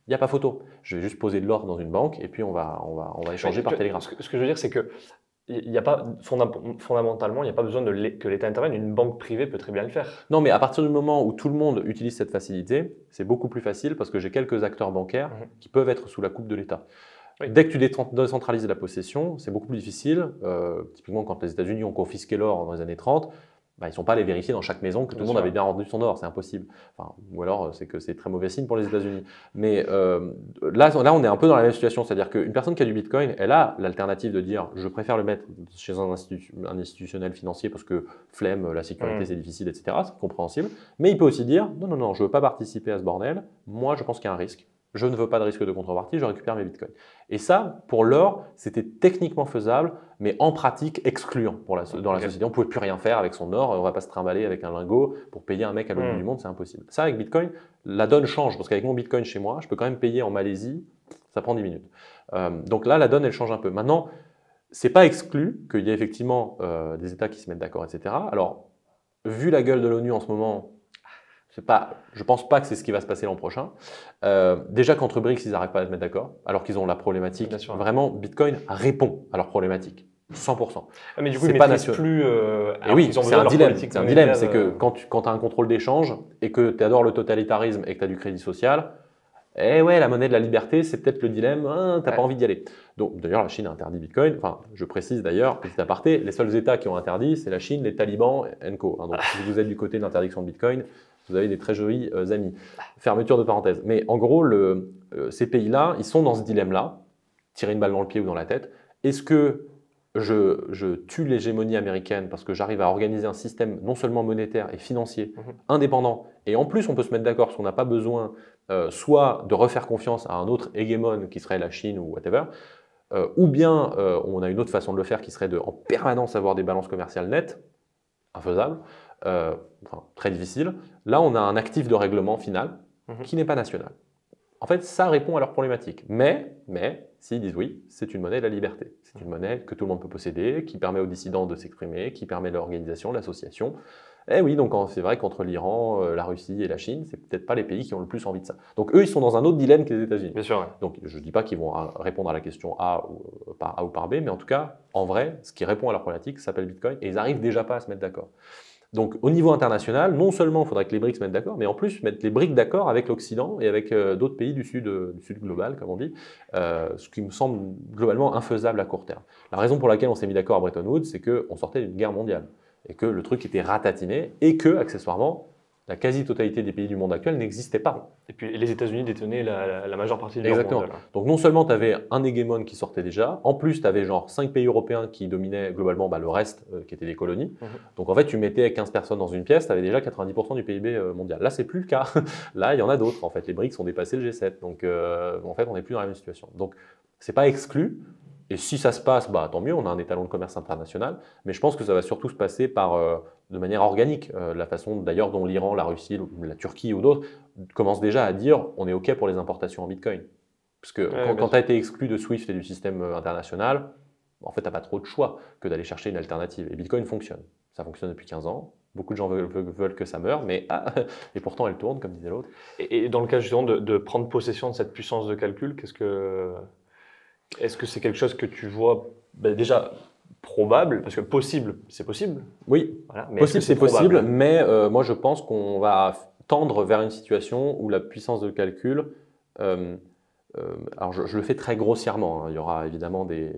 Il n'y a pas photo. Je vais juste poser de l'or dans une banque et puis on va échanger par télégramme. Ce que je veux dire, c'est que il y a pas, fondamentalement, il n'y a pas besoin que l'État intervienne. Une banque privée peut très bien le faire. Non, mais à partir du moment où tout le monde utilise cette facilité, c'est beaucoup plus facile parce que j'ai quelques acteurs bancaires qui peuvent être sous la coupe de l'État. Oui. Dès que tu décentralises la possession, c'est beaucoup plus difficile. Typiquement, quand les États-Unis ont confisqué l'or dans les années 30, ils ne sont pas allés vérifier dans chaque maison que tout le monde avait bien rendu son or, c'est impossible. Enfin, ou alors, c'est que c'est très mauvais signe pour les États-Unis. Mais là, on est un peu dans la même situation, c'est-à-dire qu'une personne qui a du Bitcoin, elle a l'alternative de dire « je préfère le mettre chez un institutionnel financier parce que flemme, la sécurité c'est difficile, etc. » C'est compréhensible. Mais il peut aussi dire « non, je ne veux pas participer à ce bordel, moi je pense qu'il y a un risque. Je ne veux pas de risque de contrepartie, je récupère mes bitcoins. » Et ça, pour l'or, c'était techniquement faisable, mais en pratique excluant dans la société. On ne pouvait plus rien faire avec son or, on ne va pas se trimballer avec un lingot pour payer un mec à l'autre bout du monde, c'est impossible. Ça, avec Bitcoin, la donne change, parce qu'avec mon Bitcoin chez moi, je peux quand même payer en Malaisie, ça prend 10 minutes. Donc là, la donne, elle change un peu. Maintenant, ce n'est pas exclu qu'il y ait effectivement des États qui se mettent d'accord, etc. Alors, vu la gueule de l'ONU en ce moment, je ne pense pas que c'est ce qui va se passer l'an prochain. Déjà qu'entre BRICS, ils n'arrivent pas à se mettre d'accord, alors qu'ils ont la problématique. Vraiment, Bitcoin répond à leur problématique, 100%. Mais du coup, ils ne maîtrisent plus. Et oui, c'est un dilemme. C'est un dilemme. C'est que quand tu as un contrôle d'échange et que tu adores le totalitarisme et que tu as du crédit social, la monnaie de la liberté, c'est peut-être le dilemme, tu n'as pas envie d'y aller. Donc, d'ailleurs, la Chine a interdit Bitcoin. Enfin, je précise d'ailleurs, petit aparté, les seuls États qui ont interdit, c'est la Chine, les talibans et co. Donc, si vous êtes du côté de l'interdiction de Bitcoin, vous avez des très jolis amis. Fermeture de parenthèse. Mais en gros, ces pays-là, ils sont dans ce dilemme-là, tirer une balle dans le pied ou dans la tête. Est-ce que je tue l'hégémonie américaine parce que j'arrive à organiser un système non seulement monétaire et financier indépendant, et en plus on peut se mettre d'accord parce qu'on n'a pas besoin soit de refaire confiance à un autre hégémone qui serait la Chine ou whatever, ou bien on a une autre façon de le faire qui serait de en permanence avoir des balances commerciales nettes, infaisable, très difficile. Là, on a un actif de règlement final qui n'est pas national. En fait, ça répond à leur problématique. Mais s'ils disent oui, c'est une monnaie de la liberté. C'est une monnaie que tout le monde peut posséder, qui permet aux dissidents de s'exprimer, qui permet l'organisation, l'association. Et oui, donc c'est vrai qu'entre l'Iran, la Russie et la Chine, c'est peut-être pas les pays qui ont le plus envie de ça. Donc eux, ils sont dans un autre dilemme que les États-Unis. Bien sûr. Ouais. Donc je ne dis pas qu'ils vont répondre à la question A ou par B, mais en tout cas, en vrai, ce qui répond à leur problématique s'appelle Bitcoin et ils n'arrivent déjà pas à se mettre d'accord. Donc au niveau international, non seulement il faudrait que les BRICS se mettent d'accord, mais en plus mettre les BRICS d'accord avec l'Occident et avec d'autres pays du sud global, comme on dit, ce qui me semble globalement infaisable à court terme. La raison pour laquelle on s'est mis d'accord à Bretton Woods, c'est qu'on sortait d'une guerre mondiale et que le truc était ratatiné et que, accessoirement, la quasi-totalité des pays du monde actuel n'existait pas. Et puis les États-Unis détenaient la majeure partie du monde. Exactement. Donc non seulement tu avais un hégémone qui sortait déjà, en plus tu avais genre 5 pays européens qui dominaient globalement le reste qui étaient des colonies. Donc en fait tu mettais 15 personnes dans une pièce, tu avais déjà 90% du PIB mondial. Là c'est plus le cas. Là il y en a d'autres. En fait les BRICS ont dépassé le G7. Donc en fait on n'est plus dans la même situation. Donc c'est pas exclu. Et si ça se passe, tant mieux, on a un étalon de commerce international, mais je pense que ça va surtout se passer de manière organique. La façon d'ailleurs dont l'Iran, la Russie, la Turquie ou d'autres commencent déjà à dire on est OK pour les importations en Bitcoin. Parce que quand tu as été exclu de SWIFT et du système international, en fait, tu n'as pas trop de choix que d'aller chercher une alternative. Et Bitcoin fonctionne. Ça fonctionne depuis 15 ans. Beaucoup de gens veulent que ça meure, mais et pourtant elle tourne, comme disait l'autre. Et dans le cas justement de prendre possession de cette puissance de calcul, est-ce que c'est quelque chose que tu vois déjà probable, parce que possible, c'est possible. Oui, voilà, possible, c'est possible, mais moi je pense qu'on va tendre vers une situation où la puissance de calcul, alors je le fais très grossièrement, il y aura évidemment des...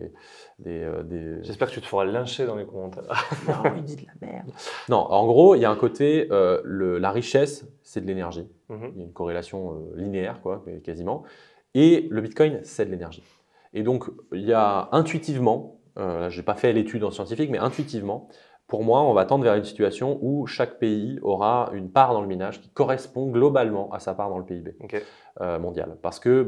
J'espère que tu te feras lyncher dans les commentaires. Non, il dit de la merde. Non, en gros, il y a un côté, la richesse, c'est de l'énergie. Il y a une corrélation linéaire, quasiment, et le Bitcoin, c'est de l'énergie. Et donc, il y a intuitivement, là, je n'ai pas fait l'étude en scientifique, mais intuitivement, pour moi, on va tendre vers une situation où chaque pays aura une part dans le minage qui correspond globalement à sa part dans le PIB mondial. Parce que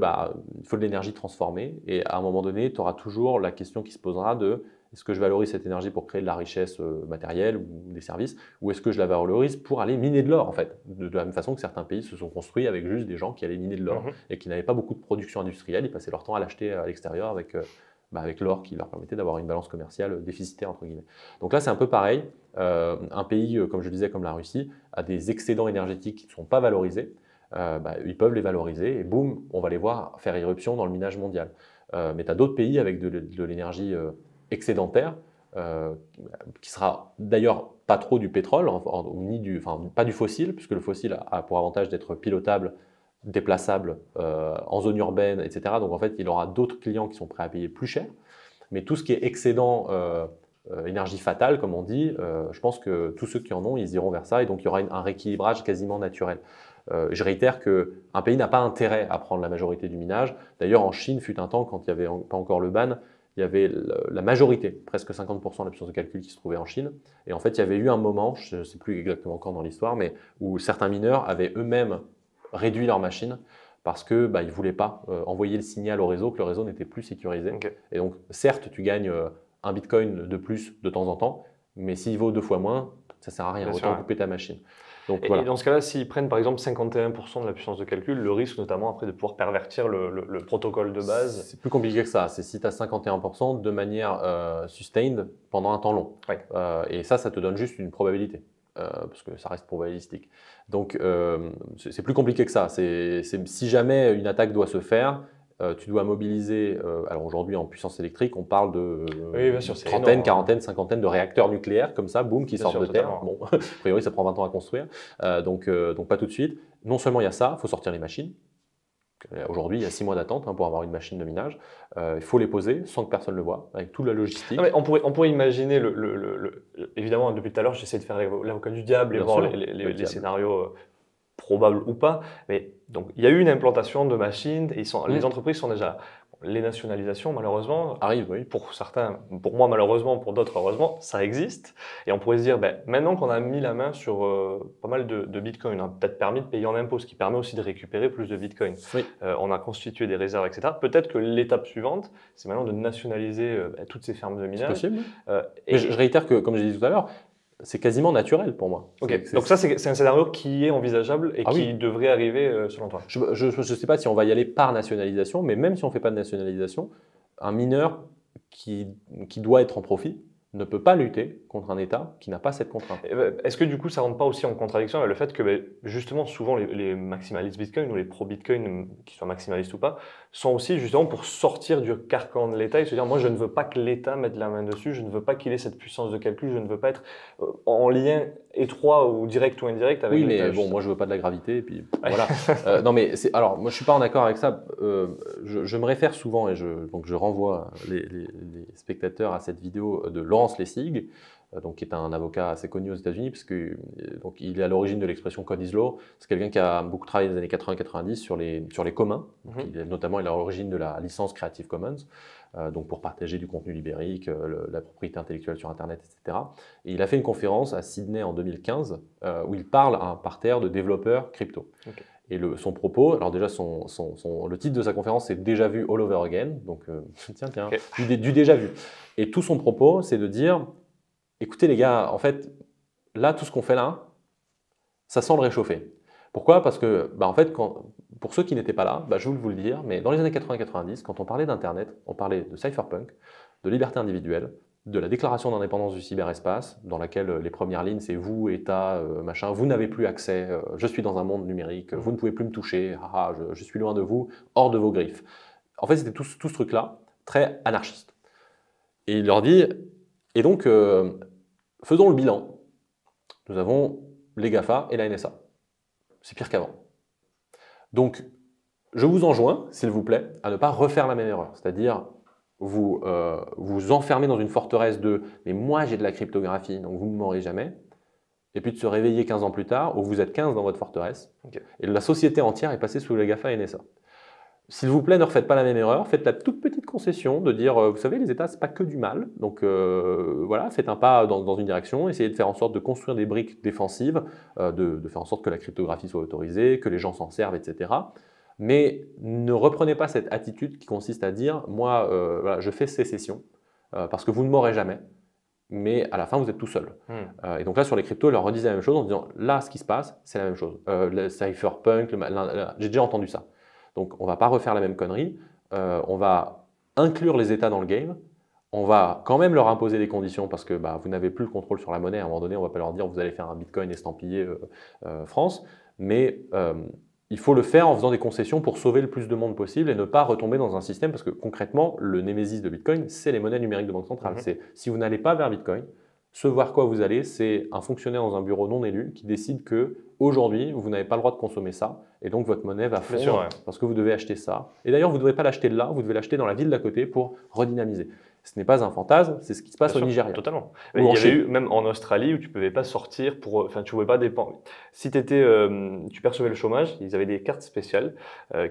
il faut de l'énergie transformée et à un moment donné, tu auras toujours la question qui se posera de est-ce que je valorise cette énergie pour créer de la richesse matérielle ou des services, ou est-ce que je la valorise pour aller miner de l'or en fait, de la même façon que certains pays se sont construits avec juste des gens qui allaient miner de l'or et qui n'avaient pas beaucoup de production industrielle, ils passaient leur temps à l'acheter à l'extérieur avec avec l'or qui leur permettait d'avoir une balance commerciale déficitaire, entre guillemets. Donc là, c'est un peu pareil. Un pays, comme je le disais, comme la Russie, a des excédents énergétiques qui ne sont pas valorisés. Ils peuvent les valoriser et boum, on va les voir faire irruption dans le minage mondial. Mais tu as d'autres pays avec de l'énergie excédentaire, qui sera d'ailleurs pas trop du pétrole, pas du fossile, puisque le fossile a pour avantage d'être pilotable, déplaçable en zone urbaine, etc. Donc en fait, il aura d'autres clients qui sont prêts à payer plus cher. Mais tout ce qui est excédent énergie fatale, comme on dit, je pense que tous ceux qui en ont, ils iront vers ça, et donc il y aura un rééquilibrage quasiment naturel. Je réitère qu'un pays n'a pas intérêt à prendre la majorité du minage. D'ailleurs, en Chine, fut un temps, quand il n'y avait pas encore le ban, il y avait la majorité, presque 50% de la puissance de calcul qui se trouvait en Chine. Et en fait, il y avait eu un moment, je ne sais plus exactement quand dans l'histoire, mais où certains mineurs avaient eux-mêmes réduit leur machine parce qu'ils ne voulaient pas envoyer le signal au réseau, que le réseau n'était plus sécurisé. Okay. Et donc, certes, tu gagnes un bitcoin de plus de temps en temps, mais s'il vaut 2 fois moins, ça ne sert à rien, autant couper ta machine. Donc, et dans ce cas-là, s'ils prennent par exemple 51% de la puissance de calcul, le risque notamment après de pouvoir pervertir le protocole de base. C'est plus compliqué que ça. C'est si tu as 51% de manière sustained pendant un temps long. Ouais. Et ça te donne juste une probabilité. Parce que ça reste probabilistique. Donc c'est plus compliqué que ça. Si jamais une attaque doit se faire, tu dois mobiliser, alors aujourd'hui en puissance électrique, on parle de trentaine, quarantaine, cinquantaine de réacteurs nucléaires comme ça, boum, qui sortent de terre. Bon, a priori ça prend 20 ans à construire, donc pas tout de suite. Non seulement il y a ça, il faut sortir les machines. Aujourd'hui, il y a 6 mois d'attente pour avoir une machine de minage. Il faut les poser sans que personne ne le voie, avec toute la logistique. Non, mais on pourrait imaginer, évidemment, depuis tout à l'heure, j'essaie de faire l'avocat du diable et voir les scénarios probables ou pas. Mais donc, il y a eu une implantation de machines et les entreprises sont déjà là. Les nationalisations, malheureusement, arrivent, oui. Pour certains, pour moi malheureusement, pour d'autres heureusement, ça existe. Et on pourrait se dire, maintenant qu'on a mis la main sur pas mal de bitcoins, on a peut-être permis de payer en impôts, ce qui permet aussi de récupérer plus de bitcoins. Oui. On a constitué des réserves, etc. Peut-être que l'étape suivante, c'est maintenant de nationaliser toutes ces fermes de minage. C'est possible. Mais je réitère que, comme j'ai dit tout à l'heure, c'est quasiment naturel pour moi. Okay. Donc ça, c'est un scénario qui est envisageable et qui devrait arriver selon toi. Je ne sais pas si on va y aller par nationalisation, mais même si on ne fait pas de nationalisation, un mineur qui doit être en profit ne peut pas lutter contre un État qui n'a pas cette contrainte. Est-ce que du coup, ça ne rentre pas aussi en contradiction avec le fait que justement, souvent, les maximalistes Bitcoin ou les pro-Bitcoin, qu'ils soient maximalistes ou pas, sont aussi justement pour sortir du carcan de l'État et se dire, moi, je ne veux pas que l'État mette la main dessus, je ne veux pas qu'il ait cette puissance de calcul, je ne veux pas être en lien étroit ou direct ou indirect avec l'État. Oui, mais bon, moi, je ne veux pas de la gravité, et puis voilà. Non, mais alors, moi, je ne suis pas en accord avec ça. Je me réfère souvent, et donc je renvoie les spectateurs à cette vidéo de Laurence Lessig, qui est un avocat assez connu aux États-Unis, parce que donc, il est à l'origine de l'expression Code is Law. C'est quelqu'un qui a beaucoup travaillé dans les années 80-90 sur les communs. Notamment, il est à l'origine de la licence Creative Commons, donc pour partager du contenu libérique, la propriété intellectuelle sur Internet, etc. Et il a fait une conférence à Sydney en 2015 où il parle à un parterre de développeurs crypto. Okay. Et son propos, alors déjà le titre de sa conférence c'est Déjà vu all over again, donc tiens, okay. du déjà vu. Et tout son propos c'est de dire, écoutez les gars, en fait, là tout ce qu'on fait là, ça sent le réchauffer. Pourquoi ? Parce que, en fait, pour ceux qui n'étaient pas là, je vais vous le dire, mais dans les années 80-90, quand on parlait d'Internet, on parlait de cypherpunk, de liberté individuelle, de la déclaration d'indépendance du cyberespace, dans laquelle les premières lignes, c'est vous, État, machin, vous n'avez plus accès, je suis dans un monde numérique, vous ne pouvez plus me toucher, je suis loin de vous, hors de vos griffes. En fait, c'était tout ce truc-là, très anarchiste. Et il leur dit, et donc, faisons le bilan. Nous avons les GAFA et la NSA. C'est pire qu'avant. Donc, je vous enjoins, s'il vous plaît, à ne pas refaire la même erreur, c'est-à-dire vous enfermer dans une forteresse de « mais moi j'ai de la cryptographie, donc vous ne m'aurez jamais », et puis de se réveiller 15 ans plus tard, où vous êtes 15 dans votre forteresse, et la société entière est passée sous les GAFA et NSA. S'il vous plaît, ne refaites pas la même erreur, faites la toute petite concession de dire « vous savez, les États, ce n'est pas que du mal, donc voilà, faites un pas dans une direction, essayez de faire en sorte de construire des briques défensives, de faire en sorte que la cryptographie soit autorisée, que les gens s'en servent, etc. » Mais ne reprenez pas cette attitude qui consiste à dire « moi, voilà, je fais sécession parce que vous ne m'aurez jamais, mais à la fin, vous êtes tout seul. » Et donc là, sur les cryptos, il leur redisait la même chose en disant « là, ce qui se passe, c'est la même chose. Le cypherpunk, j'ai déjà entendu ça. Donc, on ne va pas refaire la même connerie. On va inclure les États dans le game. On va quand même leur imposer des conditions parce que vous n'avez plus le contrôle sur la monnaie. À un moment donné, on ne va pas leur dire vous allez faire un bitcoin estampillé France. Mais il faut le faire en faisant des concessions pour sauver le plus de monde possible et ne pas retomber dans un système parce que concrètement, le némésis de Bitcoin, c'est les monnaies numériques de banque centrale. C'est si vous n'allez pas vers Bitcoin, ce vers quoi vous allez, c'est un fonctionnaire dans un bureau non élu qui décide que aujourd'hui, vous n'avez pas le droit de consommer ça et donc votre monnaie va fondre parce que vous devez acheter ça. Et d'ailleurs, vous ne devez pas l'acheter là, vous devez l'acheter dans la ville d'à côté pour redynamiser. Ce n'est pas un fantasme, c'est ce qui se passe au Nigeria. Totalement. Il y avait eu, même en Australie, où tu ne pouvais pas sortir pour. Enfin, tu ne pouvais pas dépenser. Si tu percevais le chômage, ils avaient des cartes spéciales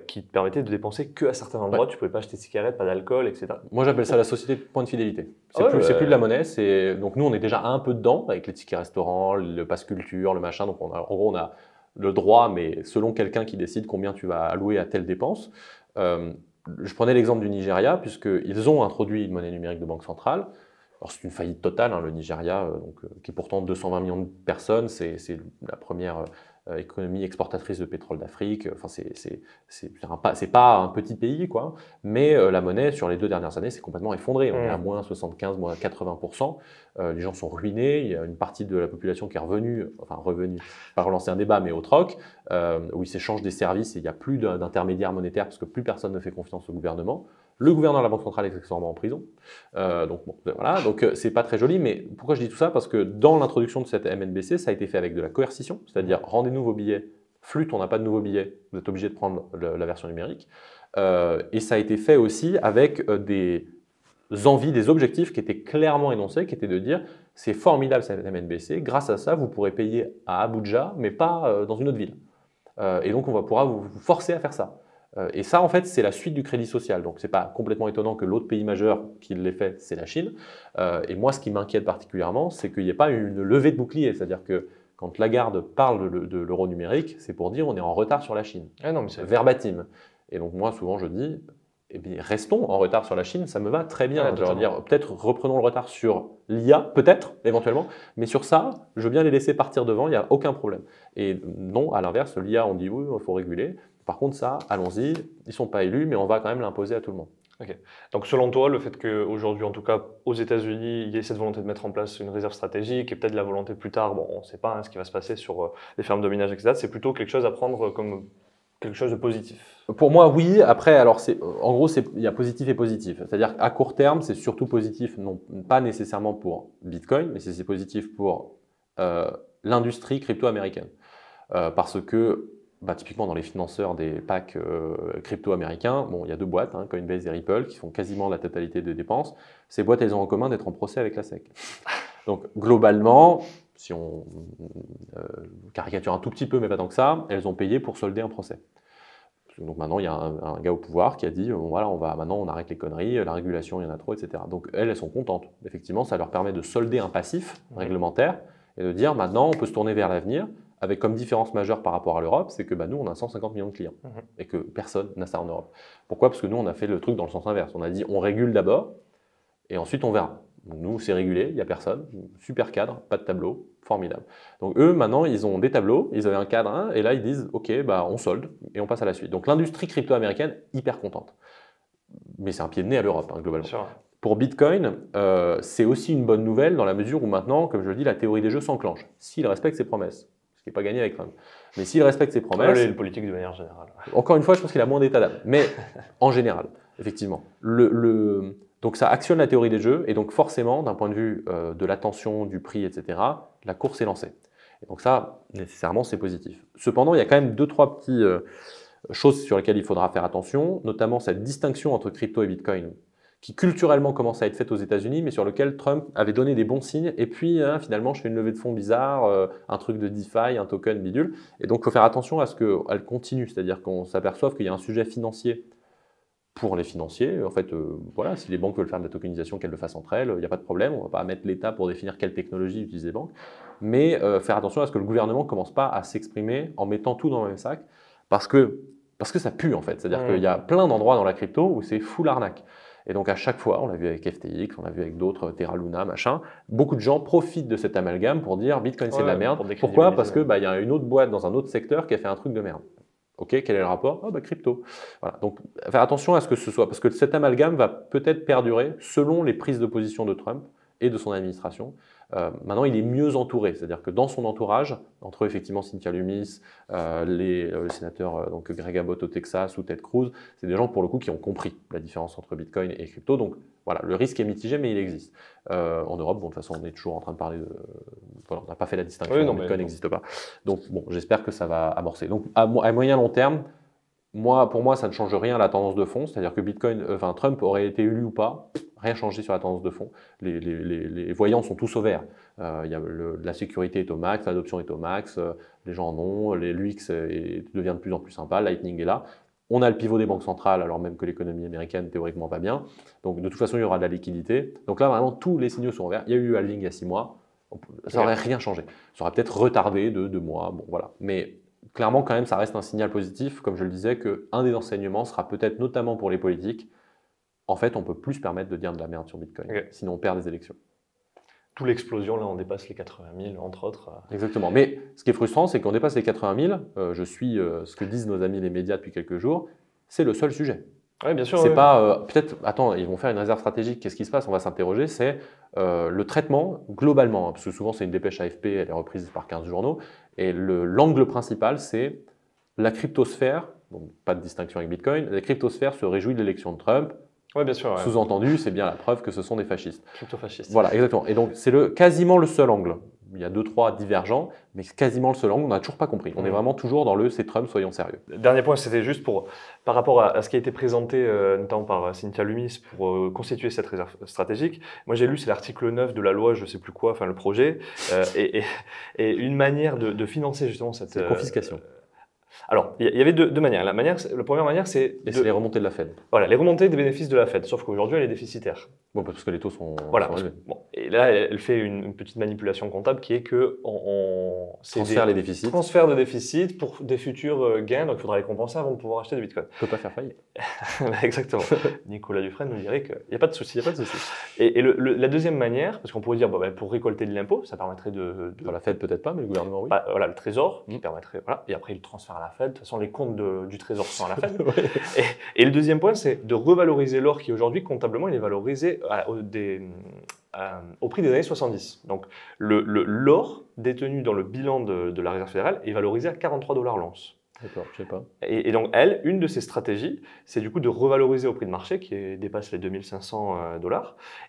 qui te permettaient de dépenser qu'à certains endroits. Tu ne pouvais pas acheter de cigarettes, pas d'alcool, etc. Moi, j'appelle ça la société de point de fidélité. C'est plus de la monnaie. Donc, nous, on est déjà un peu dedans avec les tickets restaurants, le pass culture, le machin. Donc, en gros, on a le droit, mais selon quelqu'un qui décide combien tu vas allouer à telle dépense. Je prenais l'exemple du Nigeria, puisqu'ils ont introduit une monnaie numérique de banque centrale. Alors, c'est une faillite totale, le Nigeria, qui est pourtant 220 millions de personnes, c'est la première économie exportatrice de pétrole d'Afrique. Enfin, c'est pas un petit pays, quoi. Mais la monnaie, sur les 2 dernières années, s'est complètement effondrée. On est à moins 75, moins 80%. Les gens sont ruinés. Il y a une partie de la population qui est revenue, pas relancer un débat, mais au troc, où ils s'échangent des services et il n'y a plus d'intermédiaires monétaires parce que plus personne ne fait confiance au gouvernement. Le gouverneur de la Banque centrale est accessoirement en prison. Donc c'est pas très joli, mais pourquoi je dis tout ça? Parce que dans l'introduction de cette MNBC, ça a été fait avec de la coercition, c'est-à-dire rendez-nous vos billets, flûte, on n'a pas de nouveaux billets, vous êtes obligé de prendre la version numérique. Et ça a été fait aussi avec des envies, des objectifs qui étaient clairement énoncés, qui étaient de dire c'est formidable cette MNBC, grâce à ça vous pourrez payer à Abuja, mais pas dans une autre ville. Et donc on pourra vous forcer à faire ça. Et ça, en fait, c'est la suite du crédit social. Donc, ce n'est pas complètement étonnant que l'autre pays majeur qui l'ait fait, c'est la Chine. Et moi, ce qui m'inquiète particulièrement, c'est qu'il n'y ait pas une levée de bouclier. C'est-à-dire que quand Lagarde parle de l'euro numérique, c'est pour dire on est en retard sur la Chine. Verbatim. Et donc, moi, souvent, je dis restons en retard sur la Chine, ça me va très bien. Je veux dire, peut-être reprenons le retard sur l'IA, peut-être, éventuellement. Mais sur ça, je veux bien les laisser partir devant, il n'y a aucun problème. Et non, à l'inverse, l'IA, on dit oui, il faut réguler. Par contre, ça, allons-y, ils ne sont pas élus, mais on va quand même l'imposer à tout le monde. Ok. Donc selon toi, le fait qu'aujourd'hui, en tout cas aux États-Unis, il y ait cette volonté de mettre en place une réserve stratégique et peut-être la volonté plus tard, bon, on ne sait pas ce qui va se passer sur les fermes de minage, etc., c'est plutôt quelque chose à prendre comme quelque chose de positif? Pour moi, oui. Après, alors en gros, il y a positif et positif. C'est-à-dire qu'à court terme, c'est surtout positif, non pas nécessairement pour Bitcoin, mais c'est positif pour l'industrie crypto-américaine. Parce que typiquement dans les financeurs des packs crypto américains, il y a 2 boîtes, Coinbase et Ripple, qui font quasiment la totalité des dépenses. Ces boîtes, elles ont en commun d'être en procès avec la SEC. Donc globalement, si on caricature un tout petit peu, mais pas tant que ça, elles ont payé pour solder un procès. Donc maintenant, il y a un gars au pouvoir qui a dit voilà, maintenant on arrête les conneries, la régulation, il y en a trop, etc. Donc elles sont contentes. Effectivement, ça leur permet de solder un passif réglementaire et de dire maintenant, on peut se tourner vers l'avenir. Avec comme différence majeure par rapport à l'Europe, c'est que nous, on a 150 millions de clients et que personne n'a ça en Europe. Pourquoi? Parce que nous, on a fait le truc dans le sens inverse. On a dit, on régule d'abord et ensuite on verra. Donc, nous, c'est régulé, il n'y a personne, super cadre, pas de tableau, formidable. Donc eux, maintenant, ils ont des tableaux, ils avaient un cadre, et là, ils disent, ok, on solde et on passe à la suite. Donc l'industrie crypto-américaine, hyper contente. Mais c'est un pied de nez à l'Europe, globalement. Sure. Pour Bitcoin, c'est aussi une bonne nouvelle dans la mesure où maintenant, comme je le dis, la théorie des jeux s'enclenche. S'il respecte ses promesses. Ce qui n'est pas gagné avec Trump. Mais s'il respecte ses promesses... Et le politique de manière générale. Encore une fois, je pense qu'il a moins d'état d'âme. Mais en général, effectivement. Donc ça actionne la théorie des jeux, et donc forcément, d'un point de vue de l'attention, du prix, etc., la course est lancée. Et donc ça, nécessairement, c'est positif. Cependant, il y a quand même 2-3 petites choses sur lesquelles il faudra faire attention, notamment cette distinction entre crypto et Bitcoin, qui culturellement commence à être faite aux États-Unis, mais sur lequel Trump avait donné des bons signes. Et puis, finalement, je fais une levée de fonds bizarre, un truc de DeFi, un token bidule. Et donc, il faut faire attention à ce qu'elle continue, c'est-à-dire qu'on s'aperçoive qu'il y a un sujet financier pour les financiers. En fait, voilà, si les banques veulent faire de la tokenisation, qu'elles le fassent entre elles, il n'y a pas de problème. On ne va pas mettre l'État pour définir quelle technologie utilisent les banques. Mais faire attention à ce que le gouvernement ne commence pas à s'exprimer en mettant tout dans le même sac, parce que ça pue, en fait. C'est-à-dire qu'il y a plein d'endroits dans la crypto où c'est full arnaque. Et donc à chaque fois, on l'a vu avec FTX, on l'a vu avec d'autres, Terra Luna, machin, beaucoup de gens profitent de cet amalgame pour dire Bitcoin c'est de la merde. Pourquoi? Parce qu'il y a une autre boîte dans un autre secteur qui a fait un truc de merde. Ok, quel est le rapport? Ah bah crypto. Voilà. Donc faire attention à ce que ce soit, parce que cet amalgame va peut-être perdurer selon les prises de position de Trump et de son administration. Maintenant, il est mieux entouré, c'est-à-dire que dans son entourage, entre effectivement Cynthia Lummis, les sénateurs donc Greg Abbott au Texas ou Ted Cruz, c'est des gens pour le coup qui ont compris la différence entre Bitcoin et crypto. Donc voilà, le risque est mitigé, mais il existe. En Europe, bon, de toute façon, on est toujours en train de parler de... Voilà, on n'a pas fait la distinction, Oui, non, Bitcoin n'existe pas. Donc bon, j'espère que ça va amorcer. Donc à moyen long terme, pour moi, ça ne change rien à la tendance de fond, c'est-à-dire que Trump aurait été élu ou pas, rien changé sur la tendance de fond. Les voyants sont tous au vert. La sécurité est au max, l'adoption est au max, les gens en ont, l'UX devient de plus en plus sympa, Lightning est là. On a le pivot des banques centrales, alors même que l'économie américaine théoriquement va bien. Donc de toute façon, il y aura de la liquidité. Donc là, vraiment, tous les signaux sont au vert. Il y a eu halving il y a 6 mois, ça n'aurait rien changé. Ça aurait peut-être retardé de 2 mois, bon voilà. Mais clairement, quand même, ça reste un signal positif, comme je le disais, qu'un des enseignements sera peut-être, notamment pour les politiques, en fait, on ne peut plus se permettre de dire de la merde sur Bitcoin, sinon on perd des élections. D'où l'explosion, là, on dépasse les 80 000, entre autres. Exactement. Mais ce qui est frustrant, c'est qu'on dépasse les 80 000. Je suis ce que disent nos amis les médias depuis quelques jours. C'est le seul sujet. Oui, bien sûr. C'est pas peut-être. Attends, ils vont faire une réserve stratégique. Qu'est-ce qui se passe? On va s'interroger. C'est le traitement globalement, parce que souvent c'est une dépêche AFP, elle est reprise par 15 journaux. Et l'angle principal, c'est la cryptosphère. Donc pas de distinction avec Bitcoin. La cryptosphère se réjouit de l'élection de Trump. Oui, bien sûr. Ouais. Sous-entendu, c'est bien la preuve que ce sont des fascistes. Crypto-fascistes. Voilà, exactement. Et donc, c'est quasiment le seul angle. Il y a 2-3 divergents, mais c'est quasiment le seul angle. On n'a toujours pas compris. On est vraiment toujours dans c'est Trump, soyons sérieux. Dernier point, c'était juste par rapport à ce qui a été présenté, notamment par Cynthia Lummis, pour constituer cette réserve stratégique. Moi, j'ai lu, c'est l'article 9 de la loi, je ne sais plus quoi, enfin le projet, et une manière de financer justement cette... confiscation. Alors, il y avait deux manières. La première manière, c'est... C'est les remontées de la Fed. Voilà, les remontées des bénéfices de la Fed, sauf qu'aujourd'hui, elle est déficitaire. Bon, parce que les taux sont élevés. Bon, et là, elle fait une petite manipulation comptable qui est que transfère les déficits. Transfert de déficits pour des futurs gains, donc il faudra les compenser avant de pouvoir acheter du Bitcoin. On ne peut pas faire faillite. Exactement. Nicolas Dufresne nous dirait qu'il n'y a pas de souci. Il n'y a pas de souci. Et la deuxième manière, parce qu'on pourrait dire, pour récolter de l'impôt, ça permettrait de... Enfin, la Fed peut-être pas, mais le gouvernement oui. Voilà, le trésor, qui permettrait... Voilà, et après, il transfère à la Fed. De toute façon, les comptes du trésor sont à la Fed. Ouais. Et le deuxième point, c'est de revaloriser l'or qui aujourd'hui, comptablement, il est valorisé au prix des années 70. Donc l'or détenu dans le bilan de la Réserve fédérale est valorisé à 43 $ l'once. D'accord, je sais pas. Et donc une de ses stratégies, c'est du coup de revaloriser au prix de marché qui dépasse les 2500 $,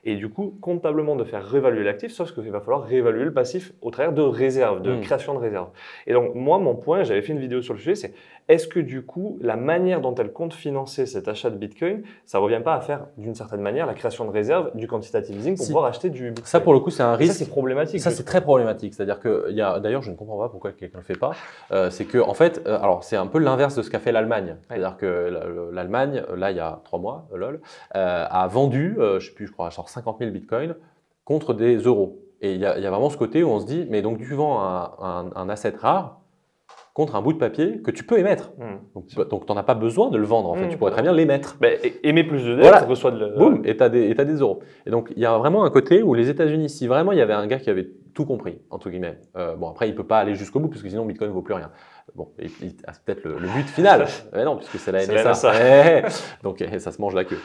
et du coup comptablement de faire réévaluer l'actif, sauf qu'il va falloir réévaluer le passif au travers de réserves, de création de réserves. Et donc moi, mon point, j'avais fait une vidéo sur le sujet, c'est est-ce que du coup, la manière dont elle compte financer cet achat de Bitcoin, ça ne revient pas à faire d'une certaine manière la création de réserves, du quantitative easing pour pouvoir acheter du Bitcoin? Ça, pour le coup, c'est un risque. Ça, c'est problématique. Ça, c'est très problématique. C'est-à-dire que, d'ailleurs, je ne comprends pas pourquoi quelqu'un ne le fait pas. C'est que, en fait, alors c'est un peu l'inverse de ce qu'a fait l'Allemagne. C'est-à-dire que l'Allemagne, là, il y a 3 mois, a vendu, je sais plus, je crois, genre 50 000 Bitcoins contre des euros. Et il y a vraiment ce côté où on se dit, mais donc tu vends un asset rare contre un bout de papier que tu peux émettre. Donc tu n'en as pas besoin de le vendre, en fait. Tu pourrais très bien l'émettre. Émet plus de dette, reçoit de... Boum, et tu as des euros. Et donc il y a vraiment un côté où les États-Unis, si vraiment il y avait un gars qui avait tout compris, entre guillemets, bon après il ne peut pas aller jusqu'au bout, parce que sinon Bitcoin ne vaut plus rien. Bon, c'est peut-être le but final. Mais non, puisque c'est la NSA. Donc ça se mange la queue.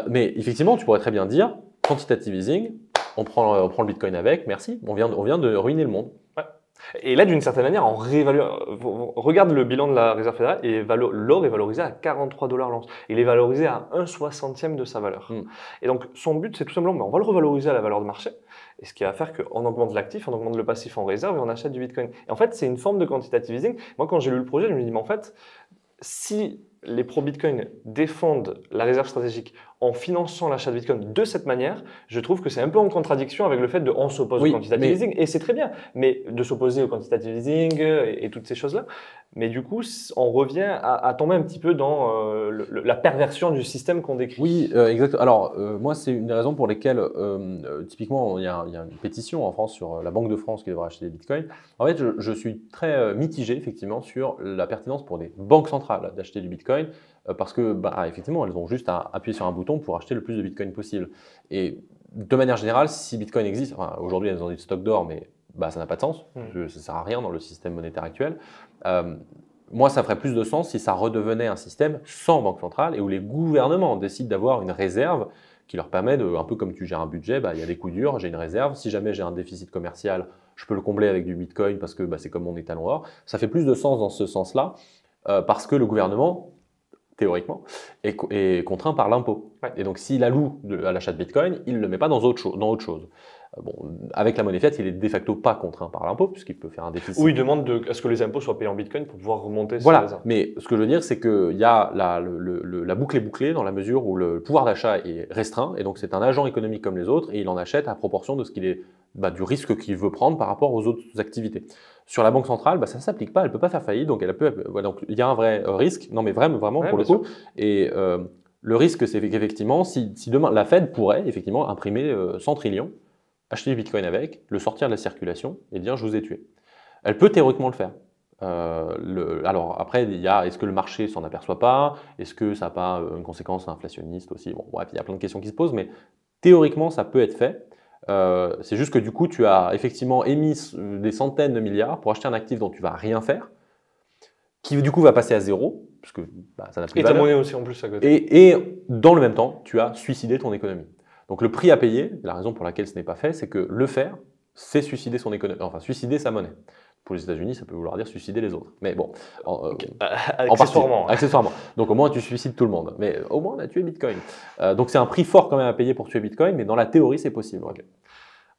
Mais effectivement, tu pourrais très bien dire, quantitative easing, on prend le Bitcoin avec, merci, on vient de ruiner le monde. Et là, d'une certaine manière, on réévalue. Regarde le bilan de la Réserve fédérale et l'or est valorisé à 43 $ l'once. Il est valorisé à 1/60 de sa valeur. Et donc, son but, c'est tout simplement, on va le revaloriser à la valeur de marché. Et ce qui va faire qu'on augmente l'actif, on augmente le passif en réserve et on achète du Bitcoin. Et en fait, c'est une forme de quantitative easing. Moi, quand j'ai lu le projet, je me dis, mais en fait, si les pro-Bitcoin défendent la réserve stratégique en finançant l'achat de Bitcoin de cette manière, je trouve que c'est un peu en contradiction avec le fait de on s'oppose au quantitative easing, et c'est très bien, mais de s'opposer au quantitative easing et toutes ces choses-là. Mais du coup, on revient à tomber un petit peu dans la perversion du système qu'on décrit. Oui, exactement. Alors, moi, c'est une des raisons pour lesquelles, typiquement, il y a une pétition en France sur la Banque de France qui devrait acheter des bitcoins. En fait, je suis très mitigé, effectivement, sur la pertinence pour des banques centrales d'acheter du bitcoin, parce que, effectivement, elles ont juste à appuyer sur un bouton pour acheter le plus de bitcoin possible. Et de manière générale, si bitcoin existe, aujourd'hui, elles ont des stocks d'or, mais ça n'a pas de sens, ça ne sert à rien dans le système monétaire actuel. Moi, ça ferait plus de sens si ça redevenait un système sans banque centrale et où les gouvernements décident d'avoir une réserve qui leur permet de, un peu comme tu gères un budget, il y a des coups durs, j'ai une réserve. Si jamais j'ai un déficit commercial, je peux le combler avec du Bitcoin parce que c'est comme mon étalon or. Ça fait plus de sens dans ce sens-là parce que le gouvernement, théoriquement, est contraint par l'impôt. Ouais. Et donc, s'il alloue à l'achat de Bitcoin, il ne le met pas dans autre chose. Bon, avec la monnaie fiat, il est de facto pas contraint par l'impôt puisqu'il peut faire un déficit. Ou il demande à ce que les impôts soient payés en Bitcoin pour pouvoir remonter Voilà, ses réserves. mais ce que je veux dire, c'est qu'il y a la boucle est bouclée dans la mesure où le pouvoir d'achat est restreint, et donc c'est un agent économique comme les autres, et il en achète à proportion de ce qu'il est, du risque qu'il veut prendre par rapport aux autres activités. Sur la banque centrale, ça ne s'applique pas, elle ne peut pas faire faillite, donc donc il y a un vrai risque, non mais vraiment Ouais, pour le coup, et le risque c'est qu'effectivement, si demain la Fed pourrait effectivement imprimer 100 trillions, acheter du Bitcoin avec, le sortir de la circulation et dire je vous ai tué. Elle peut théoriquement le faire. Alors après, il y a est-ce que le marché s'en aperçoit pas? Est-ce que ça n'a pas une conséquence inflationniste aussi? Bon, bref, il y a plein de questions qui se posent, mais théoriquement, ça peut être fait. C'est juste que du coup, tu as effectivement émis des centaines de milliards pour acheter un actif dont tu vas rien faire, qui du coup va passer à zéro, parce que ça n'a plus Et de ta valeur. monnaie aussi en plus à côté. Et dans le même temps, tu as suicidé ton économie. Donc le prix à payer, la raison pour laquelle ce n'est pas fait, c'est que le faire, c'est suicider son économie, enfin suicider sa monnaie. Pour les États-Unis, ça peut vouloir dire suicider les autres. Mais bon, en Accessoirement. partie, accessoirement. Donc au moins tu suicides tout le monde. Mais au moins on a tué Bitcoin. Donc c'est un prix fort quand même à payer pour tuer Bitcoin, mais dans la théorie c'est possible. Ok.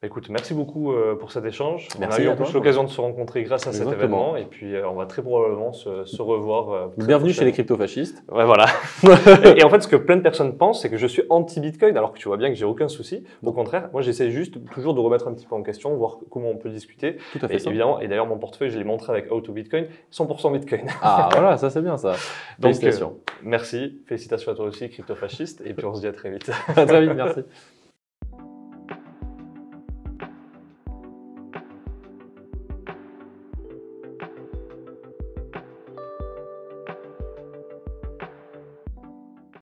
Écoute, merci beaucoup pour cet échange. Merci on a eu à en plus toi. l'occasion de se rencontrer grâce à cet Exactement. événement, et puis on va très probablement se revoir. Très Bienvenue chez les prochainement. crypto-fascistes. Ouais, voilà. et en fait, ce que plein de personnes pensent, c'est que je suis anti-Bitcoin, alors que tu vois bien que j'ai aucun souci. Au contraire, moi, j'essaie juste toujours de remettre un petit peu en question, voir comment on peut discuter. Tout à fait. Et évidemment, et d'ailleurs, mon portefeuille, je l'ai montré avec How to Bitcoin, 100% Bitcoin. Ah voilà, ça c'est bien ça. Donc, Félicitations. merci. Félicitations à toi aussi, crypto-fasciste. Et puis, on se dit à très vite. À très vite, merci.